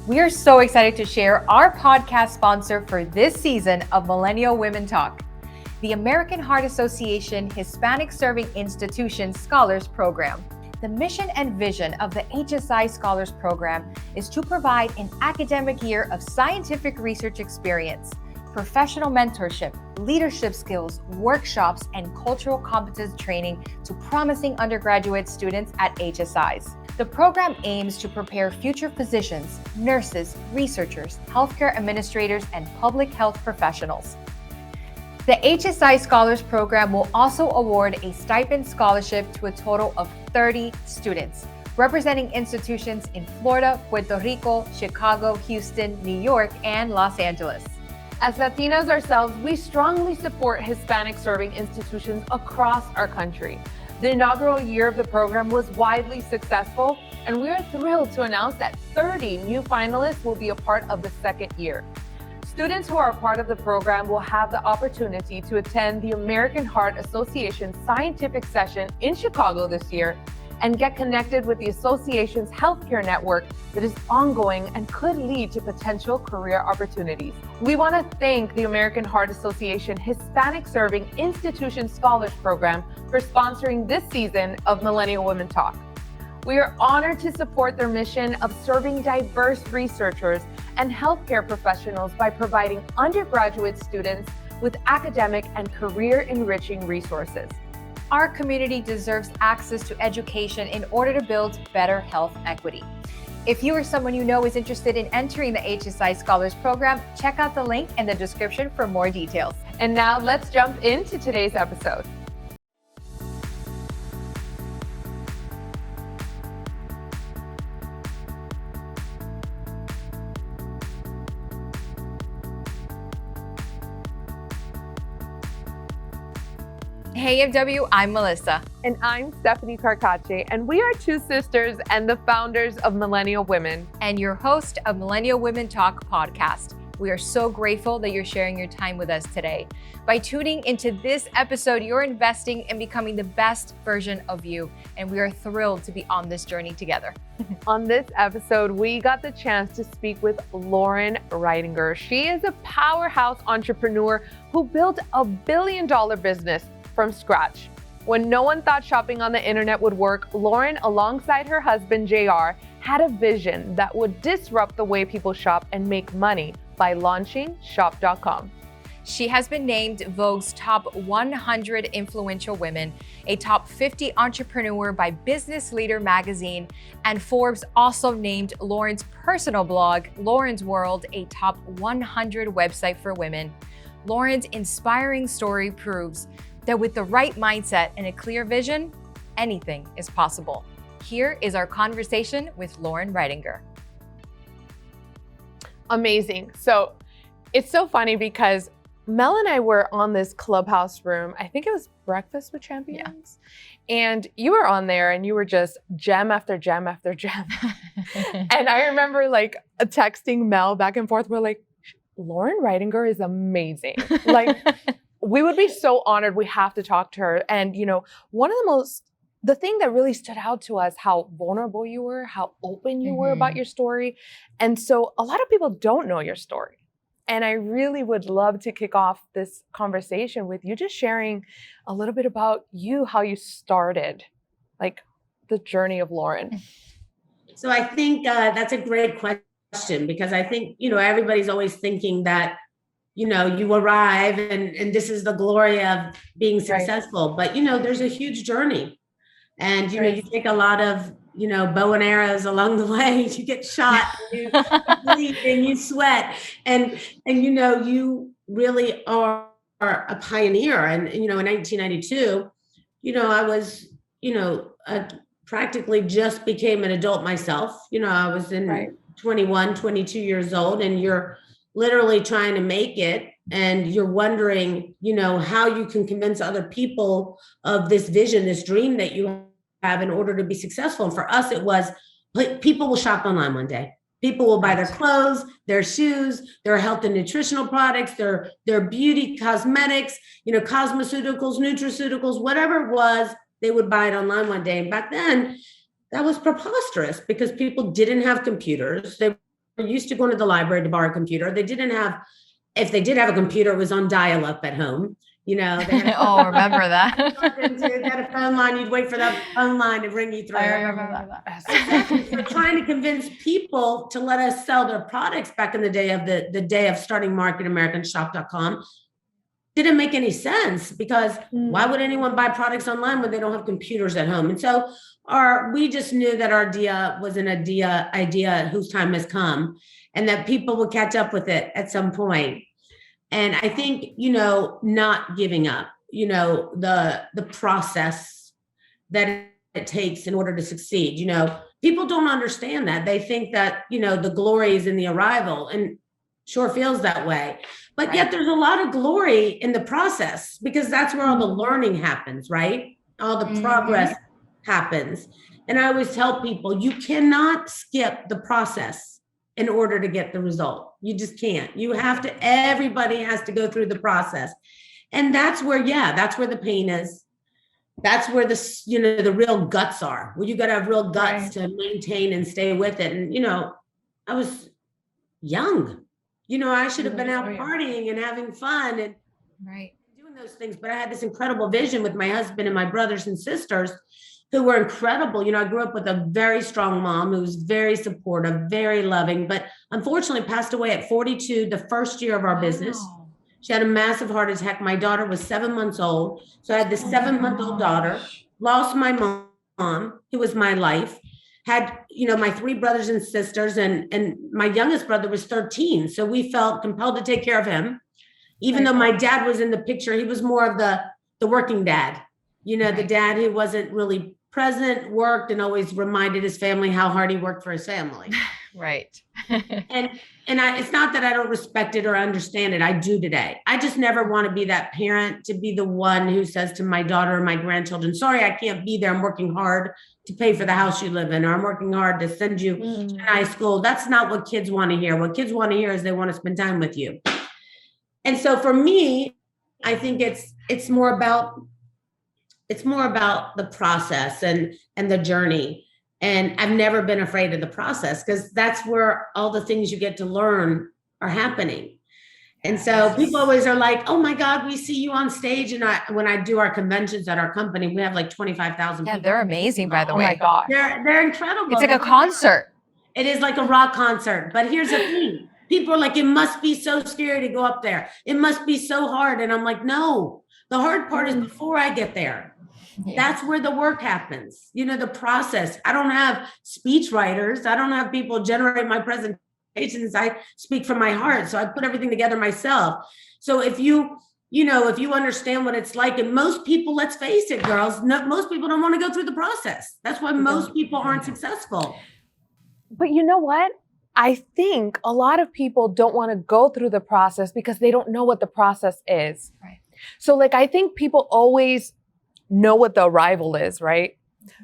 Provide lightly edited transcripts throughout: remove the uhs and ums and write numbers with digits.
We are so excited to share our podcast sponsor for this season of Millennial Women Talk, the American Heart Association Hispanic Serving Institutions Scholars Program. The mission and vision of the HSI Scholars Program is to provide an academic year of scientific research experience, professional mentorship, leadership skills, workshops, and cultural competence training to promising undergraduate students at HSIs. The program aims to prepare future physicians, nurses, researchers, healthcare administrators, and public health professionals. The HSI Scholars Program will also award a stipend scholarship to a total of 30 students, representing institutions in Florida, Puerto Rico, Chicago, Houston, New York, and Los Angeles. As Latinas ourselves, we strongly support Hispanic serving institutions across our country. The inaugural year of the program was widely successful, and we are thrilled to announce that 30 new finalists will be a part of the second year. Students who are a part of the program will have the opportunity to attend the American Heart Association Scientific Session in Chicago this year and get connected with the association's healthcare network that is ongoing and could lead to potential career opportunities. We want to thank the American Heart Association Hispanic Serving Institution Scholars Program for sponsoring this season of Millennial Women Talk. We are honored to support their mission of serving diverse researchers and healthcare professionals by providing undergraduate students with academic and career-enriching resources. Our community deserves access to education in order to build better health equity. If you or someone you know is interested in entering the HSI Scholars Program, check out the link in the description for more details. And now let's jump into today's episode. Hey MW, I'm Melissa. And I'm Stephanie Carcache, and we are two sisters and the founders of Millennial Women. And your host of Millennial Women Talk podcast. We are so grateful that you're sharing your time with us today. By tuning into this episode, you're investing in becoming the best version of you, and we are thrilled to be on this journey together. On this episode, we got the chance to speak with Loren Ridinger. She is a powerhouse entrepreneur who built a billion-dollar business from scratch. When no one thought shopping on the internet would work, Loren, alongside her husband JR, had a vision that would disrupt the way people shop and make money by launching shop.com. She has been named Vogue's top 100 influential women, a top 50 entrepreneur by Business Leader magazine, and Forbes also named Loren's personal blog, Loren's World, a top 100 website for women. Loren's inspiring story proves that with the right mindset and a clear vision, anything is possible. Here is our conversation with Loren Ridinger. Amazing. So it's so funny because Mel and I were on this Clubhouse room. I think it was Breakfast with Champions. Yeah. And you were on there and you were just gem after gem after gem. And I remember like texting Mel back and forth. We're like, Loren Ridinger is amazing. Like, we would be so honored. We have to talk to her. And, you know, the thing that really stood out to us, how vulnerable you were, how open you were about your story. And so a lot of people don't know your story. And I really would love to kick off this conversation with you just sharing a little bit about you, how you started, like the journey of Loren. So I think that's a great question because I think, you know, everybody's always thinking that, you know, you arrive and this is the glory of being successful, but, you know, there's a huge journey and, you know, you take a lot of, you know, bow and arrows along the way, you get shot, and you bleed and you sweat and, you know, you really are a pioneer. And, you know, in 1992, you know, I was, you know, practically just became an adult myself. You know, I was in 21, 22 years old and you're literally trying to make it and you're wondering, you know, how you can convince other people of this vision, this dream that you have in order to be successful. And for us, it was people will shop online one day. People will buy their clothes, their shoes, their health and nutritional products, their beauty, cosmetics, you know, cosmeceuticals, nutraceuticals, whatever it was, they would buy it online one day. And back then, that was preposterous because people didn't have computers. They used to going to the library to borrow a computer. They didn't have, if they did have a computer, it was on dial-up at home. They had oh, remember that? they had a phone line. You'd wait for that phone line to ring you through. I remember that. Exactly. So trying to convince people to let us sell their products back in the day of the day of starting Market AmericanShop.com didn't make any sense, because why would anyone buy products online when they don't have computers at home? And so we just knew that our idea was an idea whose time has come, and that people would catch up with it at some point. And I think, not giving up, the process that it takes in order to succeed. People don't understand that. They think that, the glory is in the arrival, and sure feels that way. But yet there's a lot of glory in the process, because that's where all the learning happens, right? All the progress happens. And I always tell people, you cannot skip the process in order to get the result. You just can't. Everybody has to go through the process. And that's where the pain is. That's where the real guts are, where you got to have real guts to maintain and stay with it. And, I was young, I should have been out partying and having fun and doing those things. But I had this incredible vision with my husband and my brothers and sisters who were incredible. I grew up with a very strong mom who was very supportive, very loving, but unfortunately passed away at 42, the first year of our business. She had a massive heart attack. My daughter was 7 months old. So I had this 7-month-old daughter, lost my mom, who was my life, had, my 3 brothers and sisters, and my youngest brother was 13. So we felt compelled to take care of him. Even though my dad was in the picture, he was more of the working dad, the dad who wasn't really present, worked, and always reminded his family how hard he worked for his family. Right. and it's not that I don't respect it or understand it. I do today. I just never want to be that parent to be the one who says to my daughter or my grandchildren, sorry, I can't be there. I'm working hard to pay for the house you live in, or I'm working hard to send you to high school. That's not what kids want to hear. What kids want to hear is they want to spend time with you. And so for me, I think it's more about the process and the journey. And I've never been afraid of the process, because that's where all the things you get to learn are happening. And so people always are like, oh my God, we see you on stage. And when I do our conventions at our company, we have like 25,000 people. Yeah, they're amazing, by the way. Oh my God. They're incredible. It's like a concert. It is like a rock concert. But here's the thing. People are like, it must be so scary to go up there. It must be so hard. And I'm like, no, the hard part is before I get there. Yeah. That's where the work happens. The process. I don't have speech writers. I don't have people generate my presentations. I speak from my heart. So I put everything together myself. So if you understand what it's like, and most people, let's face it, girls, most people don't want to go through the process. That's why most people aren't successful. But you know what? I think a lot of people don't want to go through the process because they don't know what the process is. Right. So I think people always know what the arrival is, right?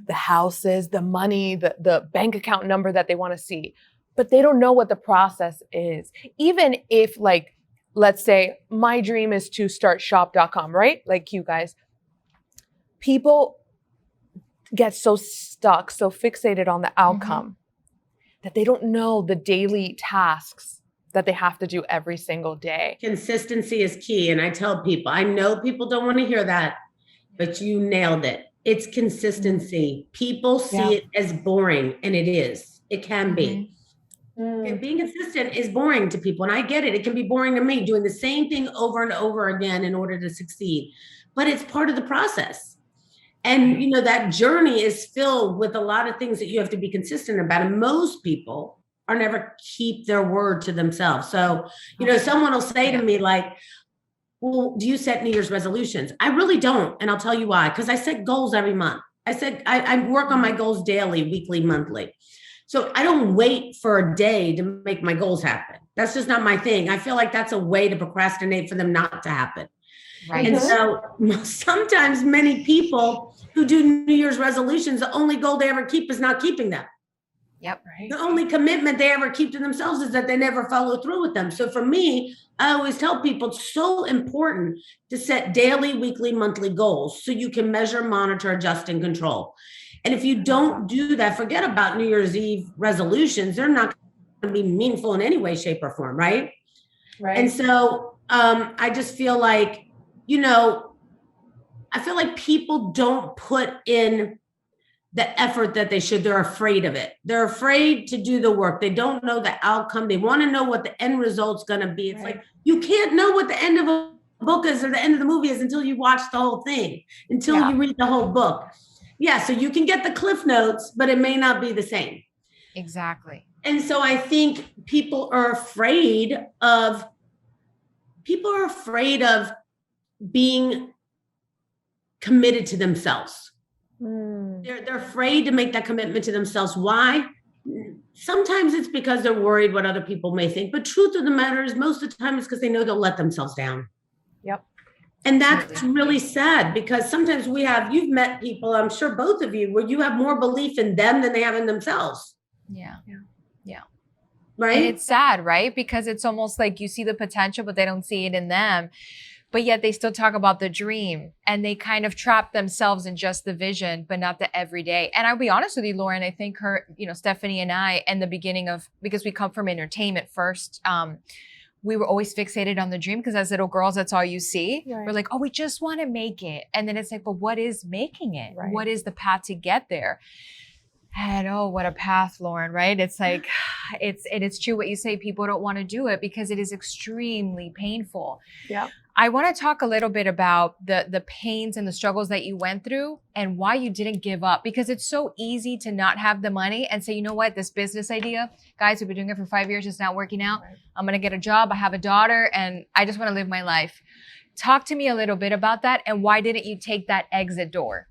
The houses, the money, the bank account number that they want to see, but they don't know what the process is. Even if let's say my dream is to start shop.com, right? Like you guys, people get so stuck, so fixated on the outcome that they don't know the daily tasks that they have to do every single day. Consistency is key. And I tell people, I know people don't want to hear that, but you nailed it. It's consistency. People see it as boring, and it is. It can be. And being consistent is boring to people, and I get it. It can be boring to me, doing the same thing over and over again in order to succeed. But it's part of the process. And, that journey is filled with a lot of things that you have to be consistent about. And most people are never keep their word to themselves. So, someone will say to me like, well, do you set New Year's resolutions? I really don't. And I'll tell you why. Because I set goals every month. I work on my goals daily, weekly, monthly. So I don't wait for a day to make my goals happen. That's just not my thing. I feel like that's a way to procrastinate for them not to happen. Right. And so sometimes many people who do New Year's resolutions, the only goal they ever keep is not keeping them. Yep. Right. The only commitment they ever keep to themselves is that they never follow through with them. So for me, I always tell people it's so important to set daily, weekly, monthly goals so you can measure, monitor, adjust, and control. And if you don't do that, forget about New Year's Eve resolutions. They're not to be meaningful in any way, shape, or form, right? Right. And so I just feel like, I feel like people don't put in the effort that they should. They're afraid of it. They're afraid to do the work. They don't know the outcome. They want to know what the end result's going to be. It's like, you can't know what the end of a book is or the end of the movie is until you watch the whole thing, until you read the whole book. Yeah, so you can get the cliff notes, but it may not be the same. Exactly. And so I think people are afraid of being committed to themselves. They're afraid to make that commitment to themselves. Why? Sometimes it's because they're worried what other people may think, but truth of the matter is most of the time it's because they know they'll let themselves down. Yep. And that's really sad, because sometimes you've met people, I'm sure both of you, where you have more belief in them than they have in themselves. Yeah. Right. And it's sad, right? Because it's almost like you see the potential, but they don't see it in them. But yet they still talk about the dream, and they kind of trap themselves in just the vision, but not the everyday. And I'll be honest with you, Loren, I think Stephanie and I, in the beginning because we come from entertainment first, we were always fixated on the dream, because as little girls, that's all you see. Right. We're like, oh, we just want to make it. And then it's like, but what is making it? Right. What is the path to get there? And oh, what a path, Loren, right? It's like, it's true what you say. People don't want to do it because it is extremely painful. Yeah. I want to talk a little bit about the pains and the struggles that you went through and why you didn't give up, because it's so easy to not have the money and say, you know what, this business idea, guys, we've been doing it for 5 years. It's not working out. Right. I'm going to get a job. I have a daughter and I just want to live my life. Talk to me a little bit about that. And why didn't you take that exit door?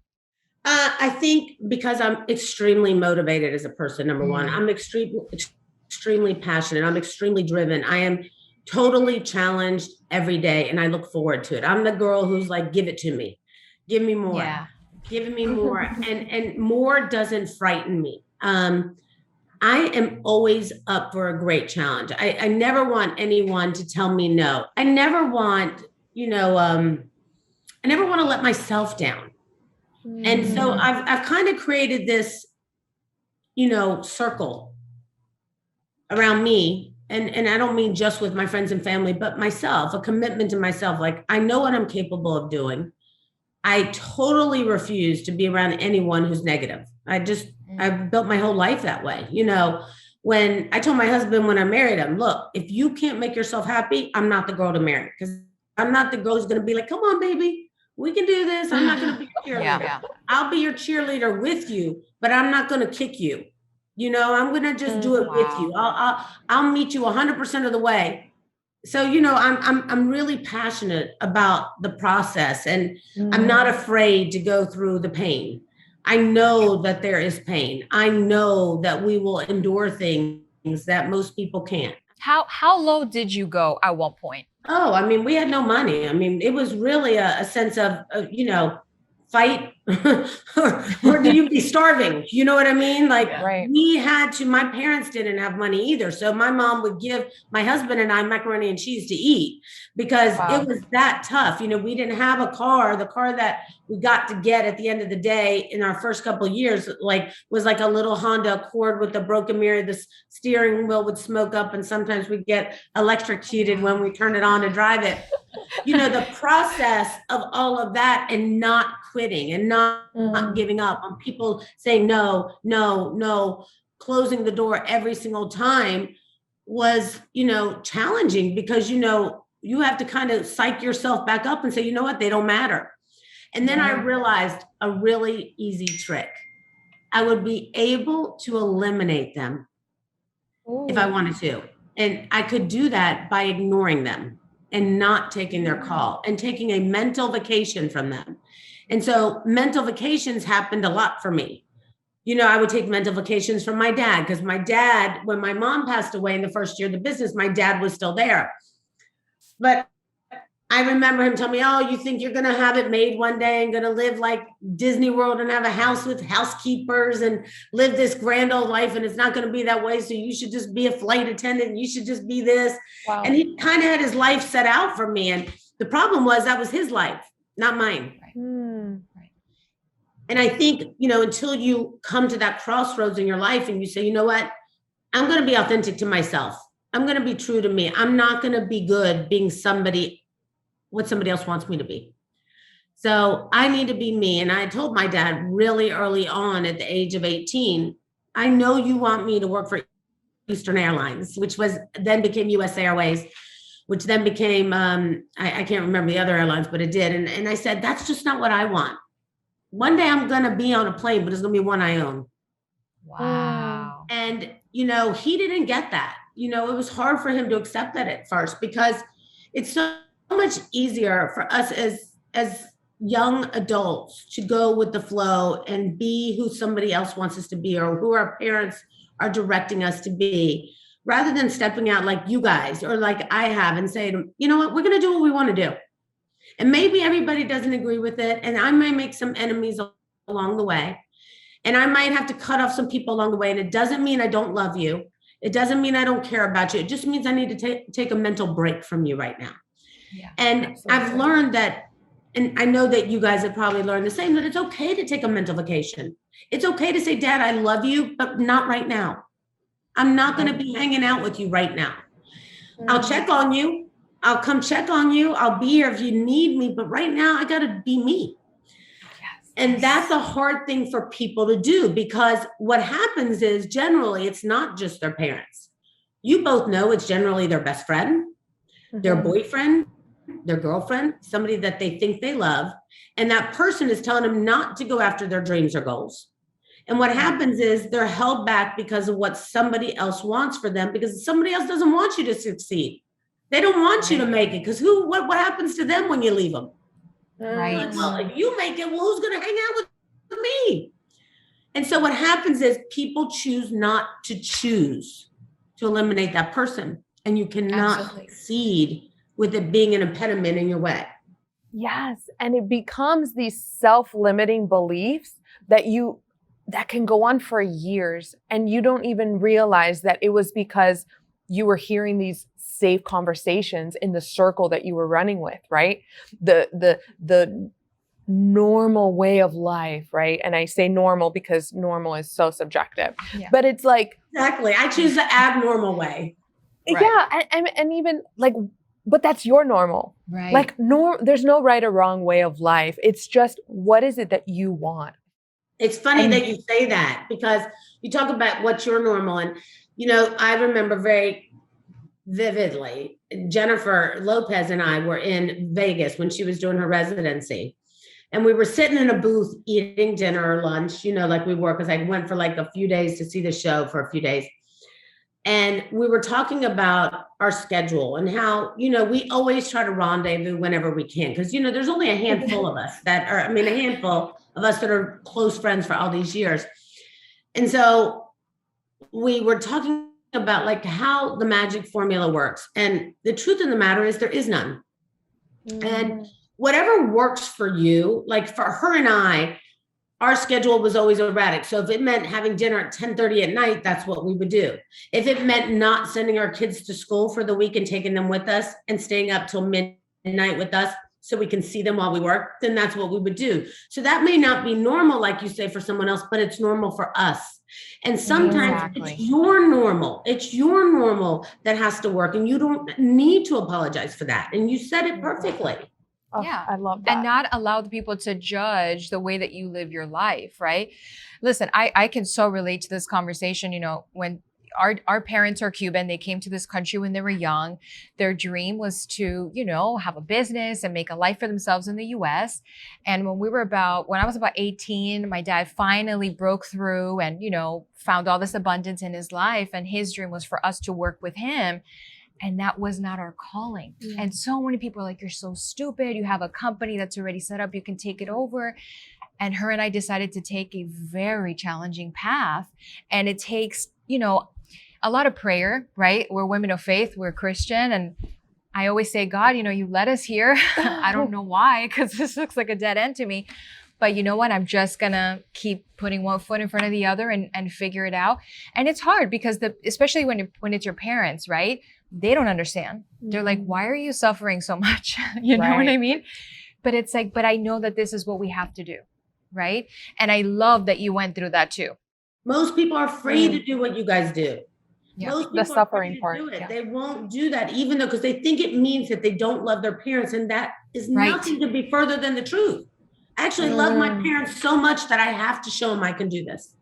I think because I'm extremely motivated as a person, number one. I'm extremely passionate. I'm extremely driven. I am totally challenged every day, and I look forward to it. I'm the girl who's like, give it to me. Give me more. Yeah. Give me more. And more doesn't frighten me. I am always up for a great challenge. I never want anyone to tell me no. I never want, I never want to let myself down. And so I've kind of created this, circle around me. And I don't mean just with my friends and family, but myself, a commitment to myself. Like, I know what I'm capable of doing. I totally refuse to be around anyone who's negative. I've built my whole life that way. When I told my husband when I married him, look, if you can't make yourself happy, I'm not the girl to marry, because I'm not the girl who's going to be like, come on, baby, we can do this. I'm not going to be your cheerleader. Yeah. I'll be your cheerleader with you, but I'm not going to kick you. I'm going to just do it with you. I'll meet you 100% of the way. So, I'm really passionate about the process, and I'm not afraid to go through the pain. I know that there is pain. I know that we will endure things that most people can't. How low did you go at one point? Oh, I mean, we had no money. I mean, it was really a sense of, fight or do you be starving? You know what I mean? Like, we had to, my parents didn't have money either. So my mom would give my husband and I macaroni and cheese to eat, because it was that tough. We didn't have a car. The car that we got to get at the end of the day in our first couple of years, was like a little Honda Accord with a broken mirror. The steering wheel would smoke up, and sometimes we'd get electrocuted when we turn it on to drive it. The process of all of that, and not quitting and not giving up on people saying no, closing the door every single time was, challenging, because, you have to kind of psych yourself back up and say, you know what, they don't matter. And then I realized a really easy trick. I would be able to eliminate them if I wanted to. And I could do that by ignoring them and not taking their call and taking a mental vacation from them. And so mental vacations happened a lot for me. I would take mental vacations from my dad, because my dad, when my mom passed away in the first year of the business, my dad was still there. But I remember him telling me, oh, you think you're going to have it made one day and going to live like Disney World and have a house with housekeepers and live this grand old life, and it's not going to be that way. So you should just be a flight attendant. You should just be this. Wow. And he kind of had his life set out for me. And the problem was that was his life, not mine. Right. And I think, until you come to that crossroads in your life and you say, you know what, I'm going to be authentic to myself. I'm going to be true to me. I'm not going to be good being what somebody else wants me to be. So I need to be me. And I told my dad really early on at the age of 18, I know you want me to work for Eastern Airlines, which was then became US Airways, which then became, I can't remember the other airlines, but it did. And I said, that's just not what I want. One day I'm going to be on a plane, but it's going to be one I own. Wow. And, he didn't get that. It was hard for him to accept that at first, because it's so much easier for us as young adults to go with the flow and be who somebody else wants us to be, or who our parents are directing us to be, rather than stepping out like you guys or like I have and saying, you know what, we're going to do what we want to do. And maybe everybody doesn't agree with it. And I might make some enemies along the way. And I might have to cut off some people along the way. And it doesn't mean I don't love you. It doesn't mean I don't care about you. It just means I need to take a mental break from you right now. Yeah, and absolutely. I've learned that, and I know that you guys have probably learned the same, that it's okay to take a mental vacation. It's okay to say, Dad, I love you, but not right now. I'm not going to be hanging out with you right now. I'll check on you. I'll come check on you. I'll be here if you need me. But right now, I got to be me. Yes. And that's a hard thing for people to do, because what happens is generally it's not just their parents. You both know it's generally their best friend, their boyfriend, their girlfriend, somebody that they think they love. And that person is telling them not to go after their dreams or goals. And what happens is they're held back because of what somebody else wants for them, because somebody else doesn't want you to succeed. They don't want you to make it, because what happens to them when you leave them? Right. Like, well, if you make it, well, who's going to hang out with me? And so what happens is people choose not to choose to eliminate that person. And you cannot succeed with it being an impediment in your way. Yes. And it becomes these self-limiting beliefs that can go on for years. And you don't even realize that it was because you were hearing these safe conversations in the circle that you were running with, right? The normal way of life, right? And I say normal because normal is so subjective, but it's like, exactly. I choose the abnormal way. Right. Yeah. And even like, but that's your normal, right? Like there's no right or wrong way of life. It's just, what is it that you want? It's funny that you say that, because you talk about what's your normal. And, I remember very vividly, Jennifer Lopez and I were in Vegas when she was doing her residency. And we were sitting in a booth eating dinner or lunch, like we were, because I went for like a few days to see the show for a few days. And we were talking about our schedule and how, we always try to rendezvous whenever we can. Because, there's only a handful of us a handful of us that are close friends for all these years. And so we were talking about like how the magic formula works. And the truth of the matter is there is none. And whatever works for you, like for her and I, our schedule was always erratic. So if it meant having dinner at 10:30 at night, that's what we would do. If it meant not sending our kids to school for the week and taking them with us and staying up till midnight with us so we can see them while we work, then that's what we would do. So that may not be normal, like you say, for someone else, but it's normal for us. And sometimes it's your normal. It's your normal that has to work. And you don't need to apologize for that. And you said it perfectly. Oh, yeah. I love that. And not allow the people to judge the way that you live your life, right? Listen, I can so relate to this conversation. When our parents are Cuban, they came to this country when they were young. Their dream was to, have a business and make a life for themselves in the US. And when I was about 18, my dad finally broke through and, found all this abundance in his life. And his dream was for us to work with him. And that was not our calling. And so many people are like, you're so stupid. You have a company that's already set up. You can take it over. And her and I decided to take a very challenging path. And it takes, a lot of prayer, right? We're women of faith. We're Christian. And I always say, God, you led us here. I don't know why, because this looks like a dead end to me. But you know what? I'm just going to keep putting one foot in front of the other and figure it out. And it's hard because especially when it's your parents, right? They don't understand. They're like, why are you suffering so much? You know what I mean? But it's like, but I know that this is what we have to do. Right. And I love that you went through that too. Most people are afraid to do what you guys do. Most The people are suffering afraid to part. do it. Yeah. They won't do that, even though, because they think it means that they don't love their parents. And that is Right. nothing to be further than the truth. I actually love my parents so much that I have to show them I can do this.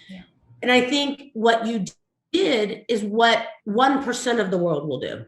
Yeah. And I think what you did is what 1% of the world will do,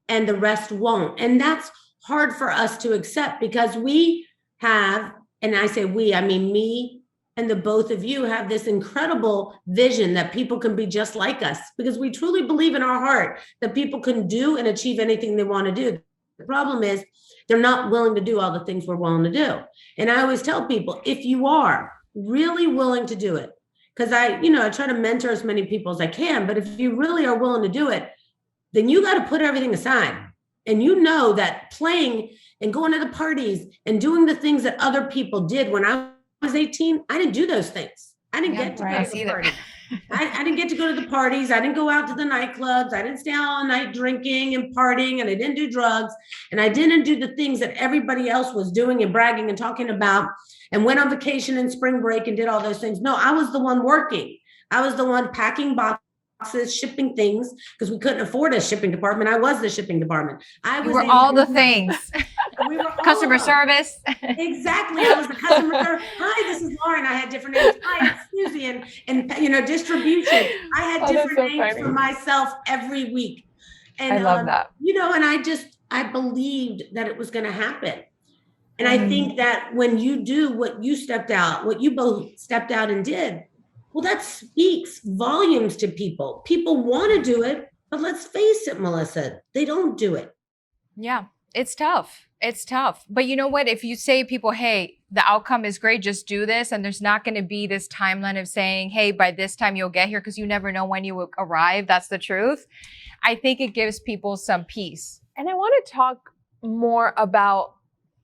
and the rest won't. And that's hard for us to accept, because we have, and I say we, I mean me and the both of you have this incredible vision that people can be just like us, because we truly believe in our heart that people can do and achieve anything they want to do. The problem is they're not willing to do all the things we're willing to do. And I always tell people, if you are really willing to do it, because I try to mentor as many people as I can, but if you really are willing to do it, then you got to put everything aside. And you know that playing and going to the parties and doing the things that other people did when I was 18, I didn't do those things. I didn't get to go to the party. I didn't get to go to the parties. I didn't go out to the nightclubs. I didn't stay out all night drinking and partying, and I didn't do drugs. And I didn't do the things that everybody else was doing and bragging and talking about, and went on vacation and spring break and did all those things. No, I was the one working. I was the one packing boxes, shipping things, because we couldn't afford a shipping department. I was the shipping department. We were all the things. We were Customer service. Exactly. I was the customer service. Hi, this is Loren. I had different names. Hi, it's Susie. And distribution. I had different names for myself every week. And I love that. And I believed that it was going to happen. And I think that when you do what you both stepped out and did, well, that speaks volumes to people. People want to do it, but let's face it, Melissa, they don't do it. Yeah, it's tough. It's tough. But you know what? If you say to people, hey, the outcome is great, just do this. And there's not going to be this timeline of saying, hey, by this time you'll get here, because you never know when you will arrive. That's the truth. I think it gives people some peace. And I want to talk more about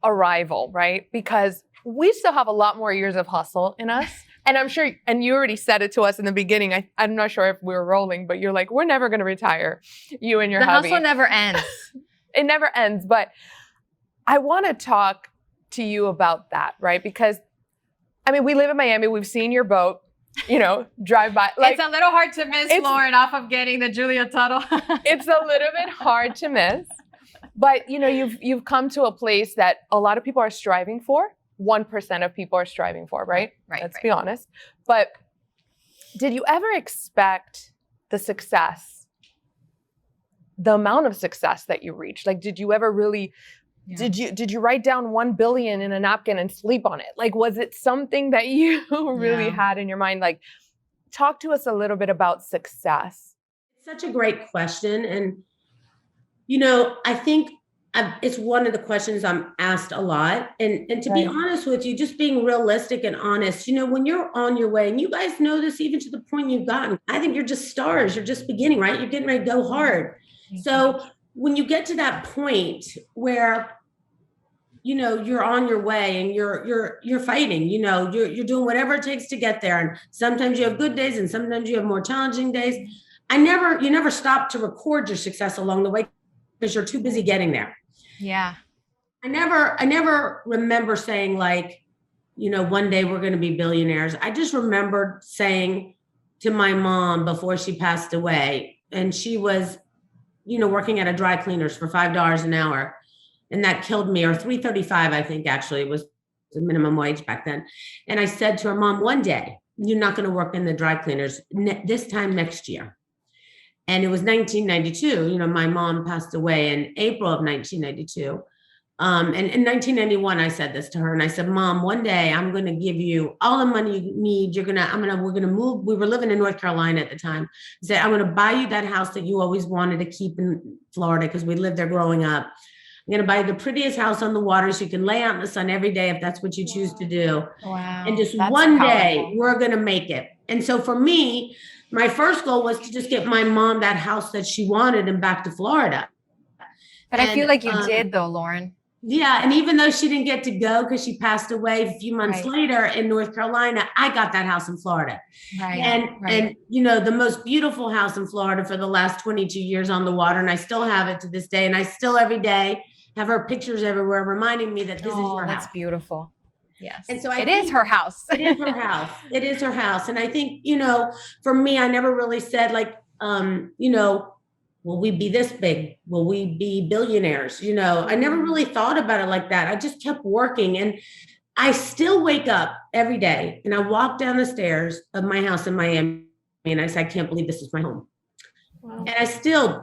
arrival, right? Because we still have a lot more years of hustle in us. And I'm sure, and you already said it to us in the beginning. I'm not sure if we were rolling, but you're like, we're never going to retire, you and your hubby. The hustle never ends. It never ends. But I want to talk to you about that, right? Because, I mean, we live in Miami. We've seen your boat, drive by. It's a little hard to miss, Loren, off of getting the Julia Tuttle. It's a little bit hard to miss. But, you've come to a place that a lot of people are striving for. 1% of people are striving for, right? Right. Let's be honest. But did you ever expect the amount of success that you reached? Like, did you ever really, did you write down 1 billion in a napkin and sleep on it? Like, was it something that you really had in your mind? Like, talk to us a little bit about success. It's such a great question. And, I think it's one of the questions I'm asked a lot. And to be honest with you, just being realistic and honest, when you're on your way, and you guys know this even to the point you've gotten, I think you're just stars. You're just beginning, right? You're getting ready to go hard. So when you get to that point where, you're on your way and you're fighting, you're doing whatever it takes to get there. And sometimes you have good days and sometimes you have more challenging days. You never stop to record your success along the way because you're too busy getting there. Yeah. I never remember saying one day we're going to be billionaires. I just remembered saying to my mom before she passed away, and she was, working at a dry cleaners for $5 an hour, and that killed me, or $3.35, I think actually was the minimum wage back then. And I said to her, Mom, one day you're not going to work in the dry cleaners this time next year. And it was 1992. My mom passed away in April of 1992. And in 1991, I said this to her, and I said, Mom, one day I'm going to give you all the money you need. We're going to move. We were living in North Carolina at the time. I said, I'm going to buy you that house that you always wanted to keep in Florida, because we lived there growing up. I'm going to buy you the prettiest house on the water so you can lay out in the sun every day if that's what you choose to do. Wow. And just one day we're going to make it. And so for me, my first goal was to just get my mom that house that she wanted and back to Florida. But I feel like you did though, Loren. Yeah. And even though she didn't get to go because she passed away a few months later in North Carolina, I got that house in Florida. Right. And the most beautiful house in Florida for the last 22 years on the water. And I still have it to this day. And I still every day have her pictures everywhere reminding me that this is her house. That's beautiful. Yes. And so it is her house. It is her house. It is her house. And I think, for me, I never really said will we be this big? Will we be billionaires? I never really thought about it like that. I just kept working, and I still wake up every day and I walk down the stairs of my house in Miami and I say, I can't believe this is my home. Wow.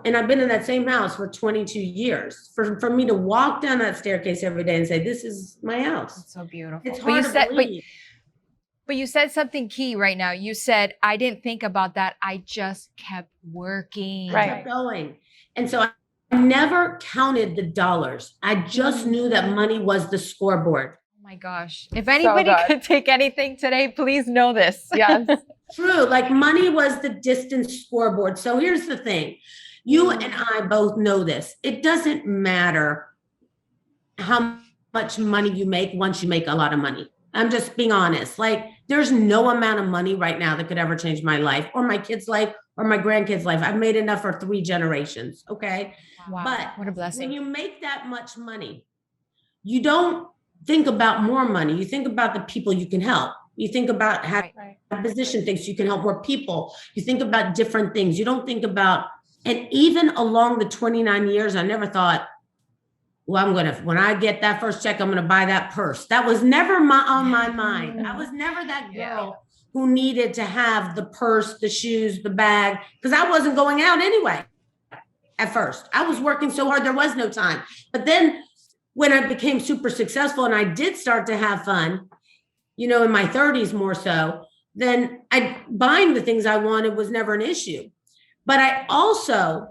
And I've been in that same house for 22 years. For me to walk down that staircase every day and say, this is my house. It's so beautiful. It's hard to believe. But you said something key right now. You said, I didn't think about that. I just kept working. I kept going. And so I never counted the dollars. I just knew that money was the scoreboard. Oh my gosh. If anybody could take anything today, please know this. Yes. True. Like money was the distance scoreboard. So here's the thing. You and I both know this. It doesn't matter how much money you make once you make a lot of money. I'm just being honest. Like there's no amount of money right now that could ever change my life or my kids' life or my grandkids' life. I've made enough for 3 generations. Okay. Wow. But what a blessing. When you make that much money, you don't think about more money. You think about the people you can help. You think about having a position things you can help more people. You think about different things. You don't think about, and even along the 29 years, I never thought, well, when I get that first check, I'm going to buy that purse. That was never on my mind. I was never that girl who needed to have the purse, the shoes, the bag, because I wasn't going out anyway. At first, I was working so hard, there was no time. But then when I became super successful and I did start to have fun, in my 30s more so, then buying the things I wanted was never an issue. But I also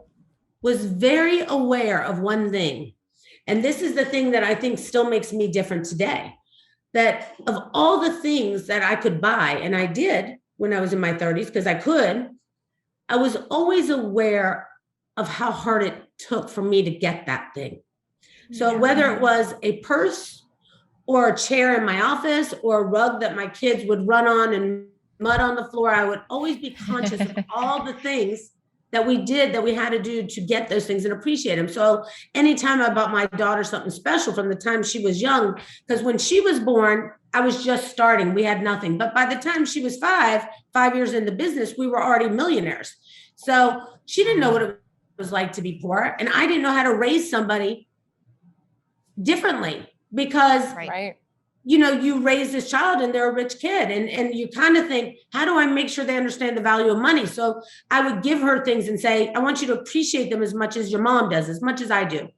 was very aware of one thing. And this is the thing that I think still makes me different today, that of all the things that I could buy, and I did when I was in my 30s, because I could, I was always aware of how hard it took for me to get that thing. So whether it was a purse or a chair in my office or a rug that my kids would run on and mud on the floor, I would always be conscious of all the things that we did, that we had to do to get those things and appreciate them. So anytime I bought my daughter something special from the time she was young, because when she was born, I was just starting, we had nothing. But by the time she was 5 years in the business, we were already millionaires. So she didn't know what it was like to be poor. And I didn't know how to raise somebody differently because you raise this child and they're a rich kid and you kind of think, how do I make sure they understand the value of money? So I would give her things and say, I want you to appreciate them as much as your mom does, as much as I do.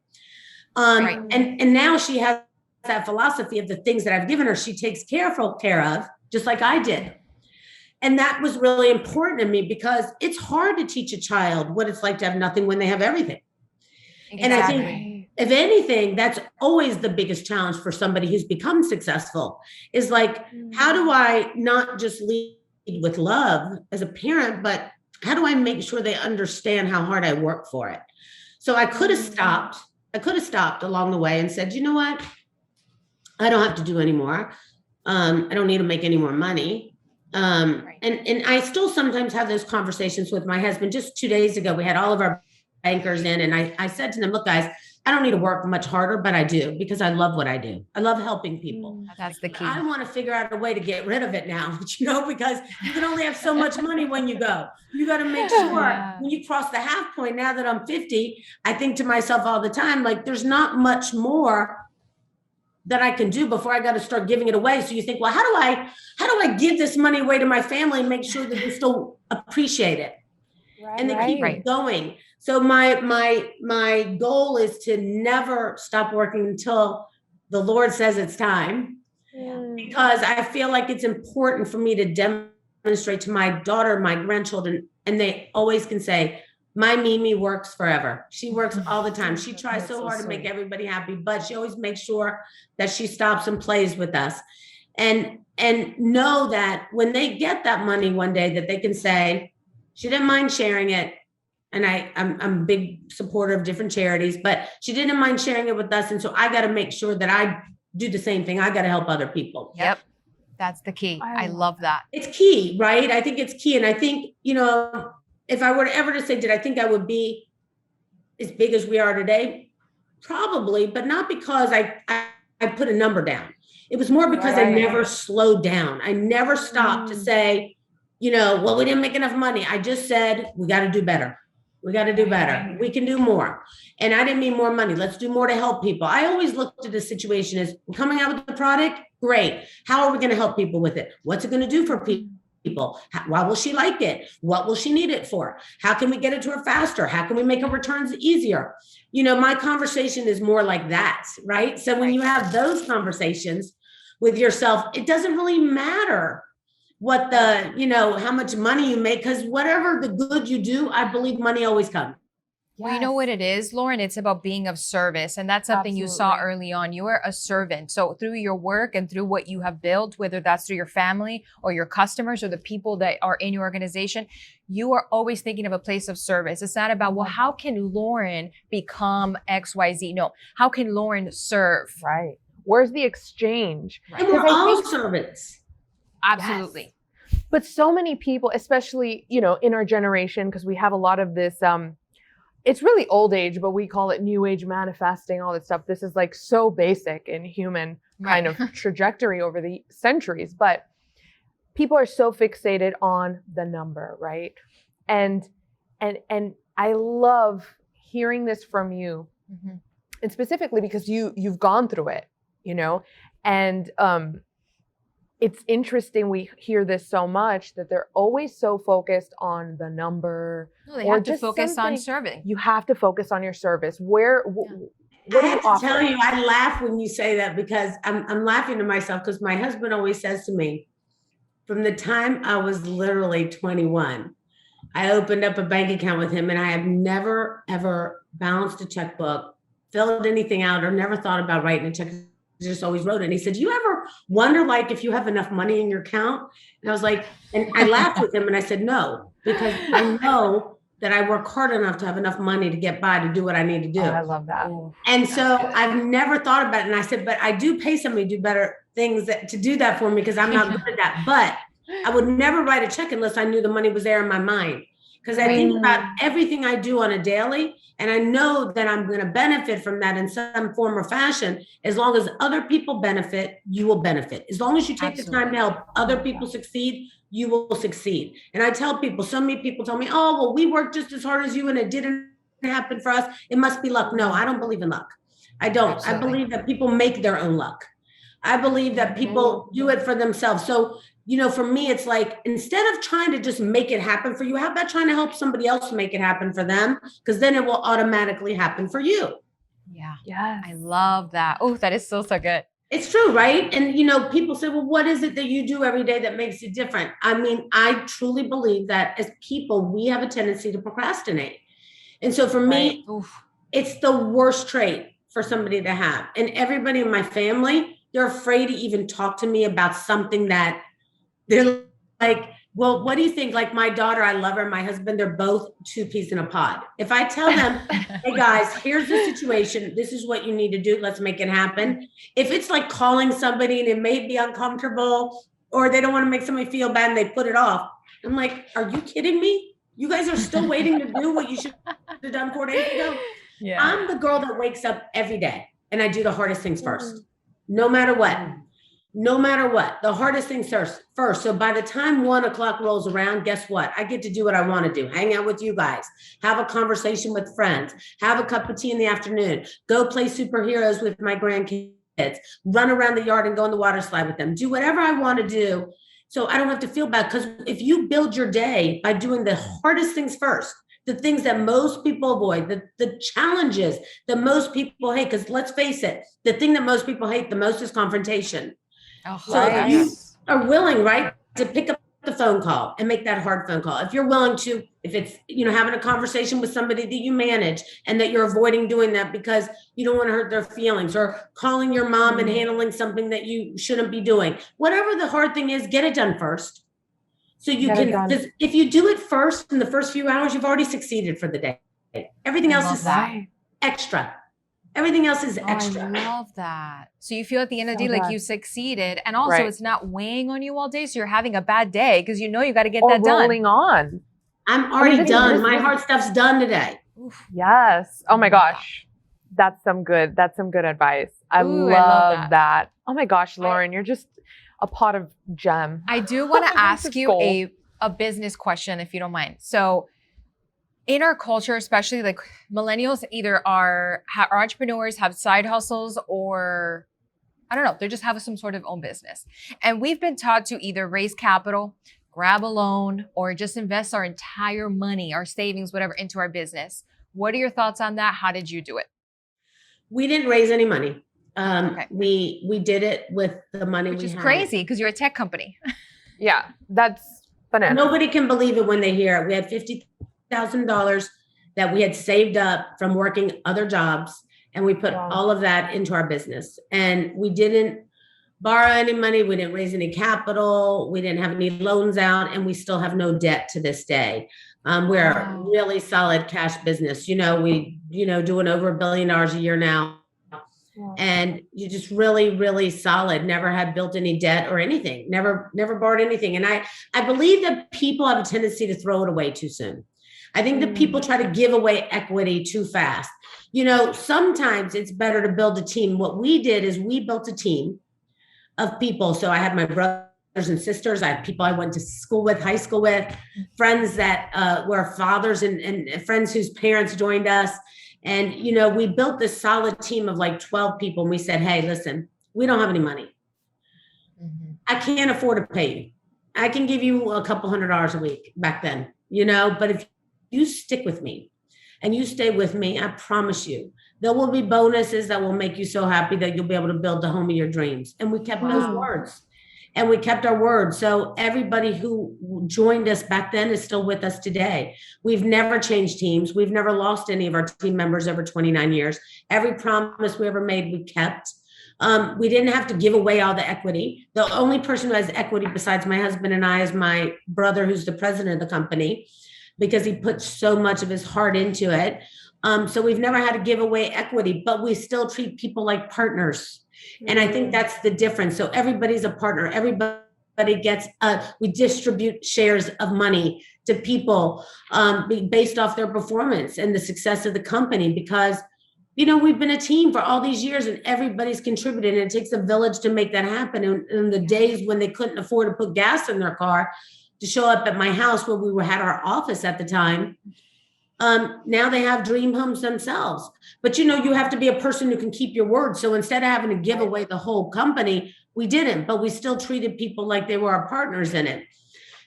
And now she has that philosophy of the things that I've given her, she takes careful care of, just like I did. And that was really important to me because it's hard to teach a child what it's like to have nothing when they have everything. Exactly. And I think, if anything, that's always the biggest challenge for somebody who's become successful is like, how do I not just lead with love as a parent, but how do I make sure they understand how hard I work for it? So I could have stopped. I could have stopped along the way and said, you know what? I don't have to do any more. I don't need to make any more money. And I still sometimes have those conversations with my husband. Just 2 days ago, we had all of our bankers in and I said to them, look, guys, I don't need to work much harder, but I do because I love what I do. I love helping people. That's the key. I want to figure out a way to get rid of it now, because you can only have so much money when you go. You got to make sure when you cross the half point, now that I'm 50, I think to myself all the time, like there's not much more that I can do before I got to start giving it away. So you think, well, how do I give this money away to my family and make sure that they still appreciate it? And they keep it going. So my goal is to never stop working until the Lord says it's time, because I feel like it's important for me to demonstrate to my daughter, my grandchildren, and they always can say, my Mimi works forever. She works all the time. She tries so hard to make everybody happy, but she always makes sure that she stops and plays with us. And know that when they get that money one day, that they can say, she didn't mind sharing it. And I'm a big supporter of different charities, but she didn't mind sharing it with us. And so I got to make sure that I do the same thing. I got to help other people. Yep. That's the key. I love that. It's key, right? I think it's key. And I think, if I were ever to say, did I think I would be as big as we are today? Probably, but not because I put a number down. It was more because I never slowed down. I never stopped to say, well, we didn't make enough money. I just said, we got to do better. We got to do better. We can do more. And I didn't mean more money. Let's do more to help people. I always looked at the situation as coming out with the product. Great. How are we going to help people with it? What's it going to do for people? Why will she like it? What will she need it for? How can we get it to her faster? How can we make her returns easier? My conversation is more like that, right? So when you have those conversations with yourself, it doesn't really matter what how much money you make, because whatever the good you do, I believe money always comes. Well, you know what it is, Loren? It's about being of service. And that's something you saw early on. You are a servant. So through your work and through what you have built, whether that's through your family or your customers or the people that are in your organization, you are always thinking of a place of service. It's not about, well, how can Loren become XYZ? No, how can Loren serve? Right. Where's the exchange? Right. And we're all servants. Absolutely. Yes. But so many people, especially, in our generation, because we have a lot of this, it's really old age, but we call it new age manifesting, all that stuff. This is like so basic in human kind of trajectory over the centuries, but people are so fixated on the number, right? And I love hearing this from you, and specifically because you've gone through it, and it's interesting. We hear this so much that they're always so focused on the number. No, they have to focus on serving. You have to focus on your service. What I have to tell you, I laugh when you say that, because I'm laughing to myself, because my husband always says to me, from the time I was literally 21, I opened up a bank account with him, and I have never, ever balanced a checkbook, filled anything out, or never thought about writing a check. Just always wrote it. And he said, do you ever wonder, like, if you have enough money in your account? And I was like, and I laughed with him, and I said, no, because I know that I work hard enough to have enough money to get by to do what I need to do. Oh, I love that. And so I've never thought about it. And I said, but I do pay somebody to do better things to do that for me, because I'm not good at that. But I would never write a check unless I knew the money was there in my mind. Because I think about everything I do on a daily, and I know that I'm going to benefit from that in some form or fashion. As long as other people benefit, you will benefit. As long as you take the time to help other people succeed, you will succeed. And I tell people, so many people tell me, oh, well, we worked just as hard as you and it didn't happen for us. It must be luck. No, I don't believe in luck. I don't. Absolutely. I believe that people make their own luck. I believe that people do it for themselves. So, for me, it's like, instead of trying to just make it happen for you, how about trying to help somebody else make it happen for them? Because then it will automatically happen for you. Yeah. Yes. I love that. Oh, that is so good. It's true, right? And, people say, well, what is it that you do every day that makes it different? I mean, I truly believe that as people, we have a tendency to procrastinate. And so for me, it's the worst trait for somebody to have. And everybody in my family, they're afraid to even talk to me about something that they're like, well, what do you think? Like my daughter, I love her. My husband, they're both two peas in a pod. If I tell them, hey guys, here's the situation. This is what you need to do. Let's make it happen. If it's like calling somebody and it may be uncomfortable, or they don't want to make somebody feel bad and they put it off, I'm like, are you kidding me? You guys are still waiting to do what you should have done 4 days ago. Yeah. I'm the girl that wakes up every day and I do the hardest things first, no matter what. No matter what, the hardest things first. So by the time 1 o'clock rolls around, guess what? I get to do what I want to do. Hang out with you guys, have a conversation with friends, have a cup of tea in the afternoon, go play superheroes with my grandkids, run around the yard and go on the water slide with them, do whatever I want to do. So I don't have to feel bad, because if you build your day by doing the hardest things first, the things that most people avoid, the challenges that most people hate, because let's face it, the thing that most people hate the most is confrontation. So if you are willing, right, to pick up the phone call and make that hard phone call, if you're willing to, if it's, having a conversation with somebody that you manage and that you're avoiding doing that because you don't want to hurt their feelings, or calling your mom and handling something that you shouldn't be doing, whatever the hard thing is, get it done first. So you can, because if you do it first in the first few hours, you've already succeeded for the day. Everything else is extra. Everything else is extra. I love that. So you feel at the end of the day like you succeeded, and also it's not weighing on you all day. So you're having a bad day because you got to get that done. Rolling on. I'm already done. My hard stuff's done today. Yes. Oh my gosh. That's some good advice. I love that. Oh my gosh, Loren, you're just a pot of gem. I do want to ask you a business question, if you don't mind. So in our culture, especially like millennials either are entrepreneurs, have side hustles, or I don't know, they just have some sort of own business. And we've been taught to either raise capital, grab a loan, or just invest our entire money, our savings, whatever, into our business. What are your thoughts on that? How did you do it? We didn't raise any money. Okay. We did it with the money Which we is had. crazy because you're a tech company. Yeah, that's bananas. Nobody can believe it when they hear it. We had $50,000 that we had saved up from working other jobs, and we put all of that into our business. And we didn't borrow any money. We didn't raise any capital. We didn't have any loans out, and we still have no debt to this day. We're a really solid cash business. We doing over $1 billion a year now. And you're just really, really solid. Never had built any debt or anything. Never borrowed anything. And I believe that people have a tendency to throw it away too soon. I think that people try to give away equity too fast. Sometimes it's better to build a team. What we did is we built a team of people. So I had my brothers and sisters. I had people I went to school with, high school with, friends that were fathers and friends whose parents joined us. And, we built this solid team of like 12 people. And we said, hey, listen, we don't have any money. I can't afford to pay you. I can give you a couple $100 a week back then, but if you stick with me and you stay with me, I promise you, there will be bonuses that will make you so happy that you'll be able to build the home of your dreams. And we kept those words. And we kept our word. So everybody who joined us back then is still with us today. We've never changed teams. We've never lost any of our team members over 29 years. Every promise we ever made, we kept. We didn't have to give away all the equity. The only person who has equity besides my husband and I is my brother, who's the president of the company, because he put so much of his heart into it. So we've never had to give away equity, but we still treat people like partners. And I think that's the difference. So everybody's a partner. Everybody gets, we distribute shares of money to people based off their performance and the success of the company, because, we've been a team for all these years and everybody's contributed. And it takes a village to make that happen. And in the days when they couldn't afford to put gas in their car to show up at my house where we had our office at the time, now they have dream homes themselves. But, you have to be a person who can keep your word. So instead of having to give away the whole company, we didn't, but we still treated people like they were our partners in it.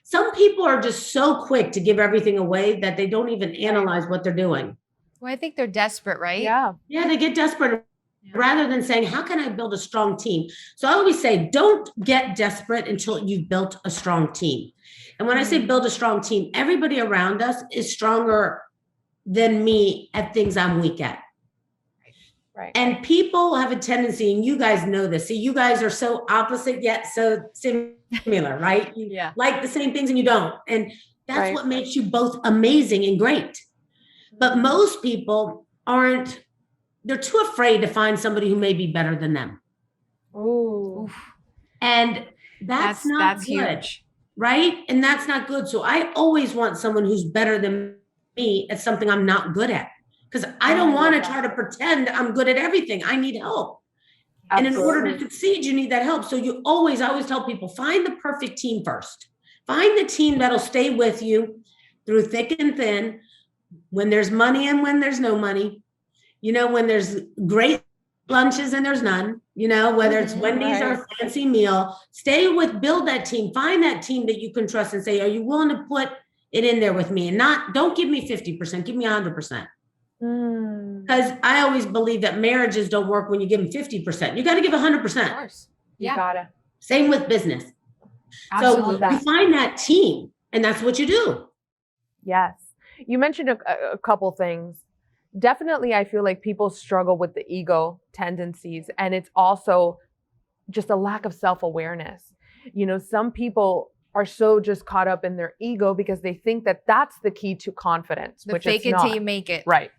Some people are just so quick to give everything away that they don't even analyze what they're doing. Well, I think they're desperate, right? Yeah. Yeah, they get desperate rather than saying, how can I build a strong team? So I always say, don't get desperate until you've built a strong team. And when I say build a strong team, everybody around us is stronger than me at things I'm weak at. Right. And people have a tendency, and you guys know this. See, you guys are so opposite yet so similar, right? You like the same things and you don't. And that's what makes you both amazing and great. But most people they're too afraid to find somebody who may be better than them. Ooh. And that's good, huge. Right? And that's not good. So I always want someone who's better than me at something I'm not good at, because I don't want to try to pretend I'm good at everything. I need help. Absolutely. And in order to succeed, you need that help. So I always tell people, find the perfect team first. Find the team that'll stay with you through thick and thin, when there's money and when there's no money, when there's great lunches and there's none, whether it's Wendy's or a fancy meal, build that team, find that team that you can trust and say, are you willing to put it in there with me? And don't give me 50%, give me 100%. Because I always believe that marriages don't work when you give them 50%. You got to give 100%. Of course. You gotta. Same with business. Absolutely. So you find that team, and that's what you do. Yes. You mentioned a couple things. Definitely, I feel like people struggle with the ego tendencies, and it's also just a lack of self-awareness. Some people are so just caught up in their ego because they think that that's the key to confidence, which fake it till you make it. Right.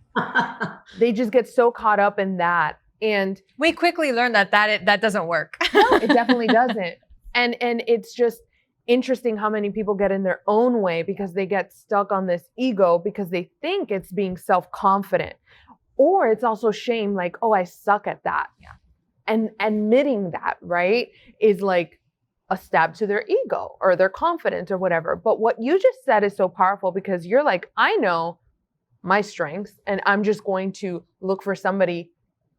They just get so caught up in that. And we quickly learned that doesn't work. No, it definitely doesn't. And it's just interesting how many people get in their own way because they get stuck on this ego because they think it's being self-confident. Or it's also shame, like, oh, I suck at that. Yeah. And admitting that, right, is like a stab to their ego or their confidence or whatever. But what you just said is so powerful, because you're like, I know my strengths, and I'm just going to look for somebody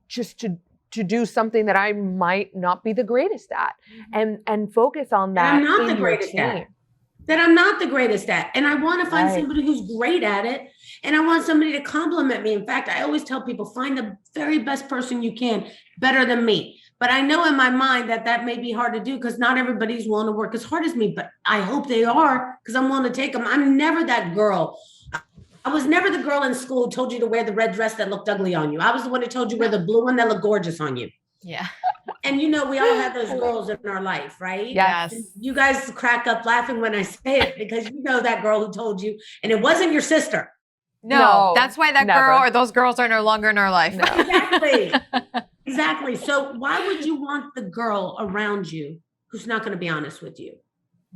just to do something that I might not be the greatest at, and focus on that. I'm not in the your greatest team. at. That I'm not the greatest at. And I want to find somebody who's great at it. And I want somebody to compliment me. In fact, I always tell people, find the very best person you can, better than me. But I know in my mind that may be hard to do, because not everybody's willing to work as hard as me, but I hope they are, because I'm willing to take them. I'm never that girl. I was never the girl in school who told you to wear the red dress that looked ugly on you. I was the one who told you wear the blue one that looked gorgeous on you. Yeah. And we all have those girls in our life, right? Yes. And you guys crack up laughing when I say it, because that girl who told you, and it wasn't your sister. No, that's why that never. girl or those girls are no longer in our life. No. Exactly. So why would you want the girl around you who's not going to be honest with you?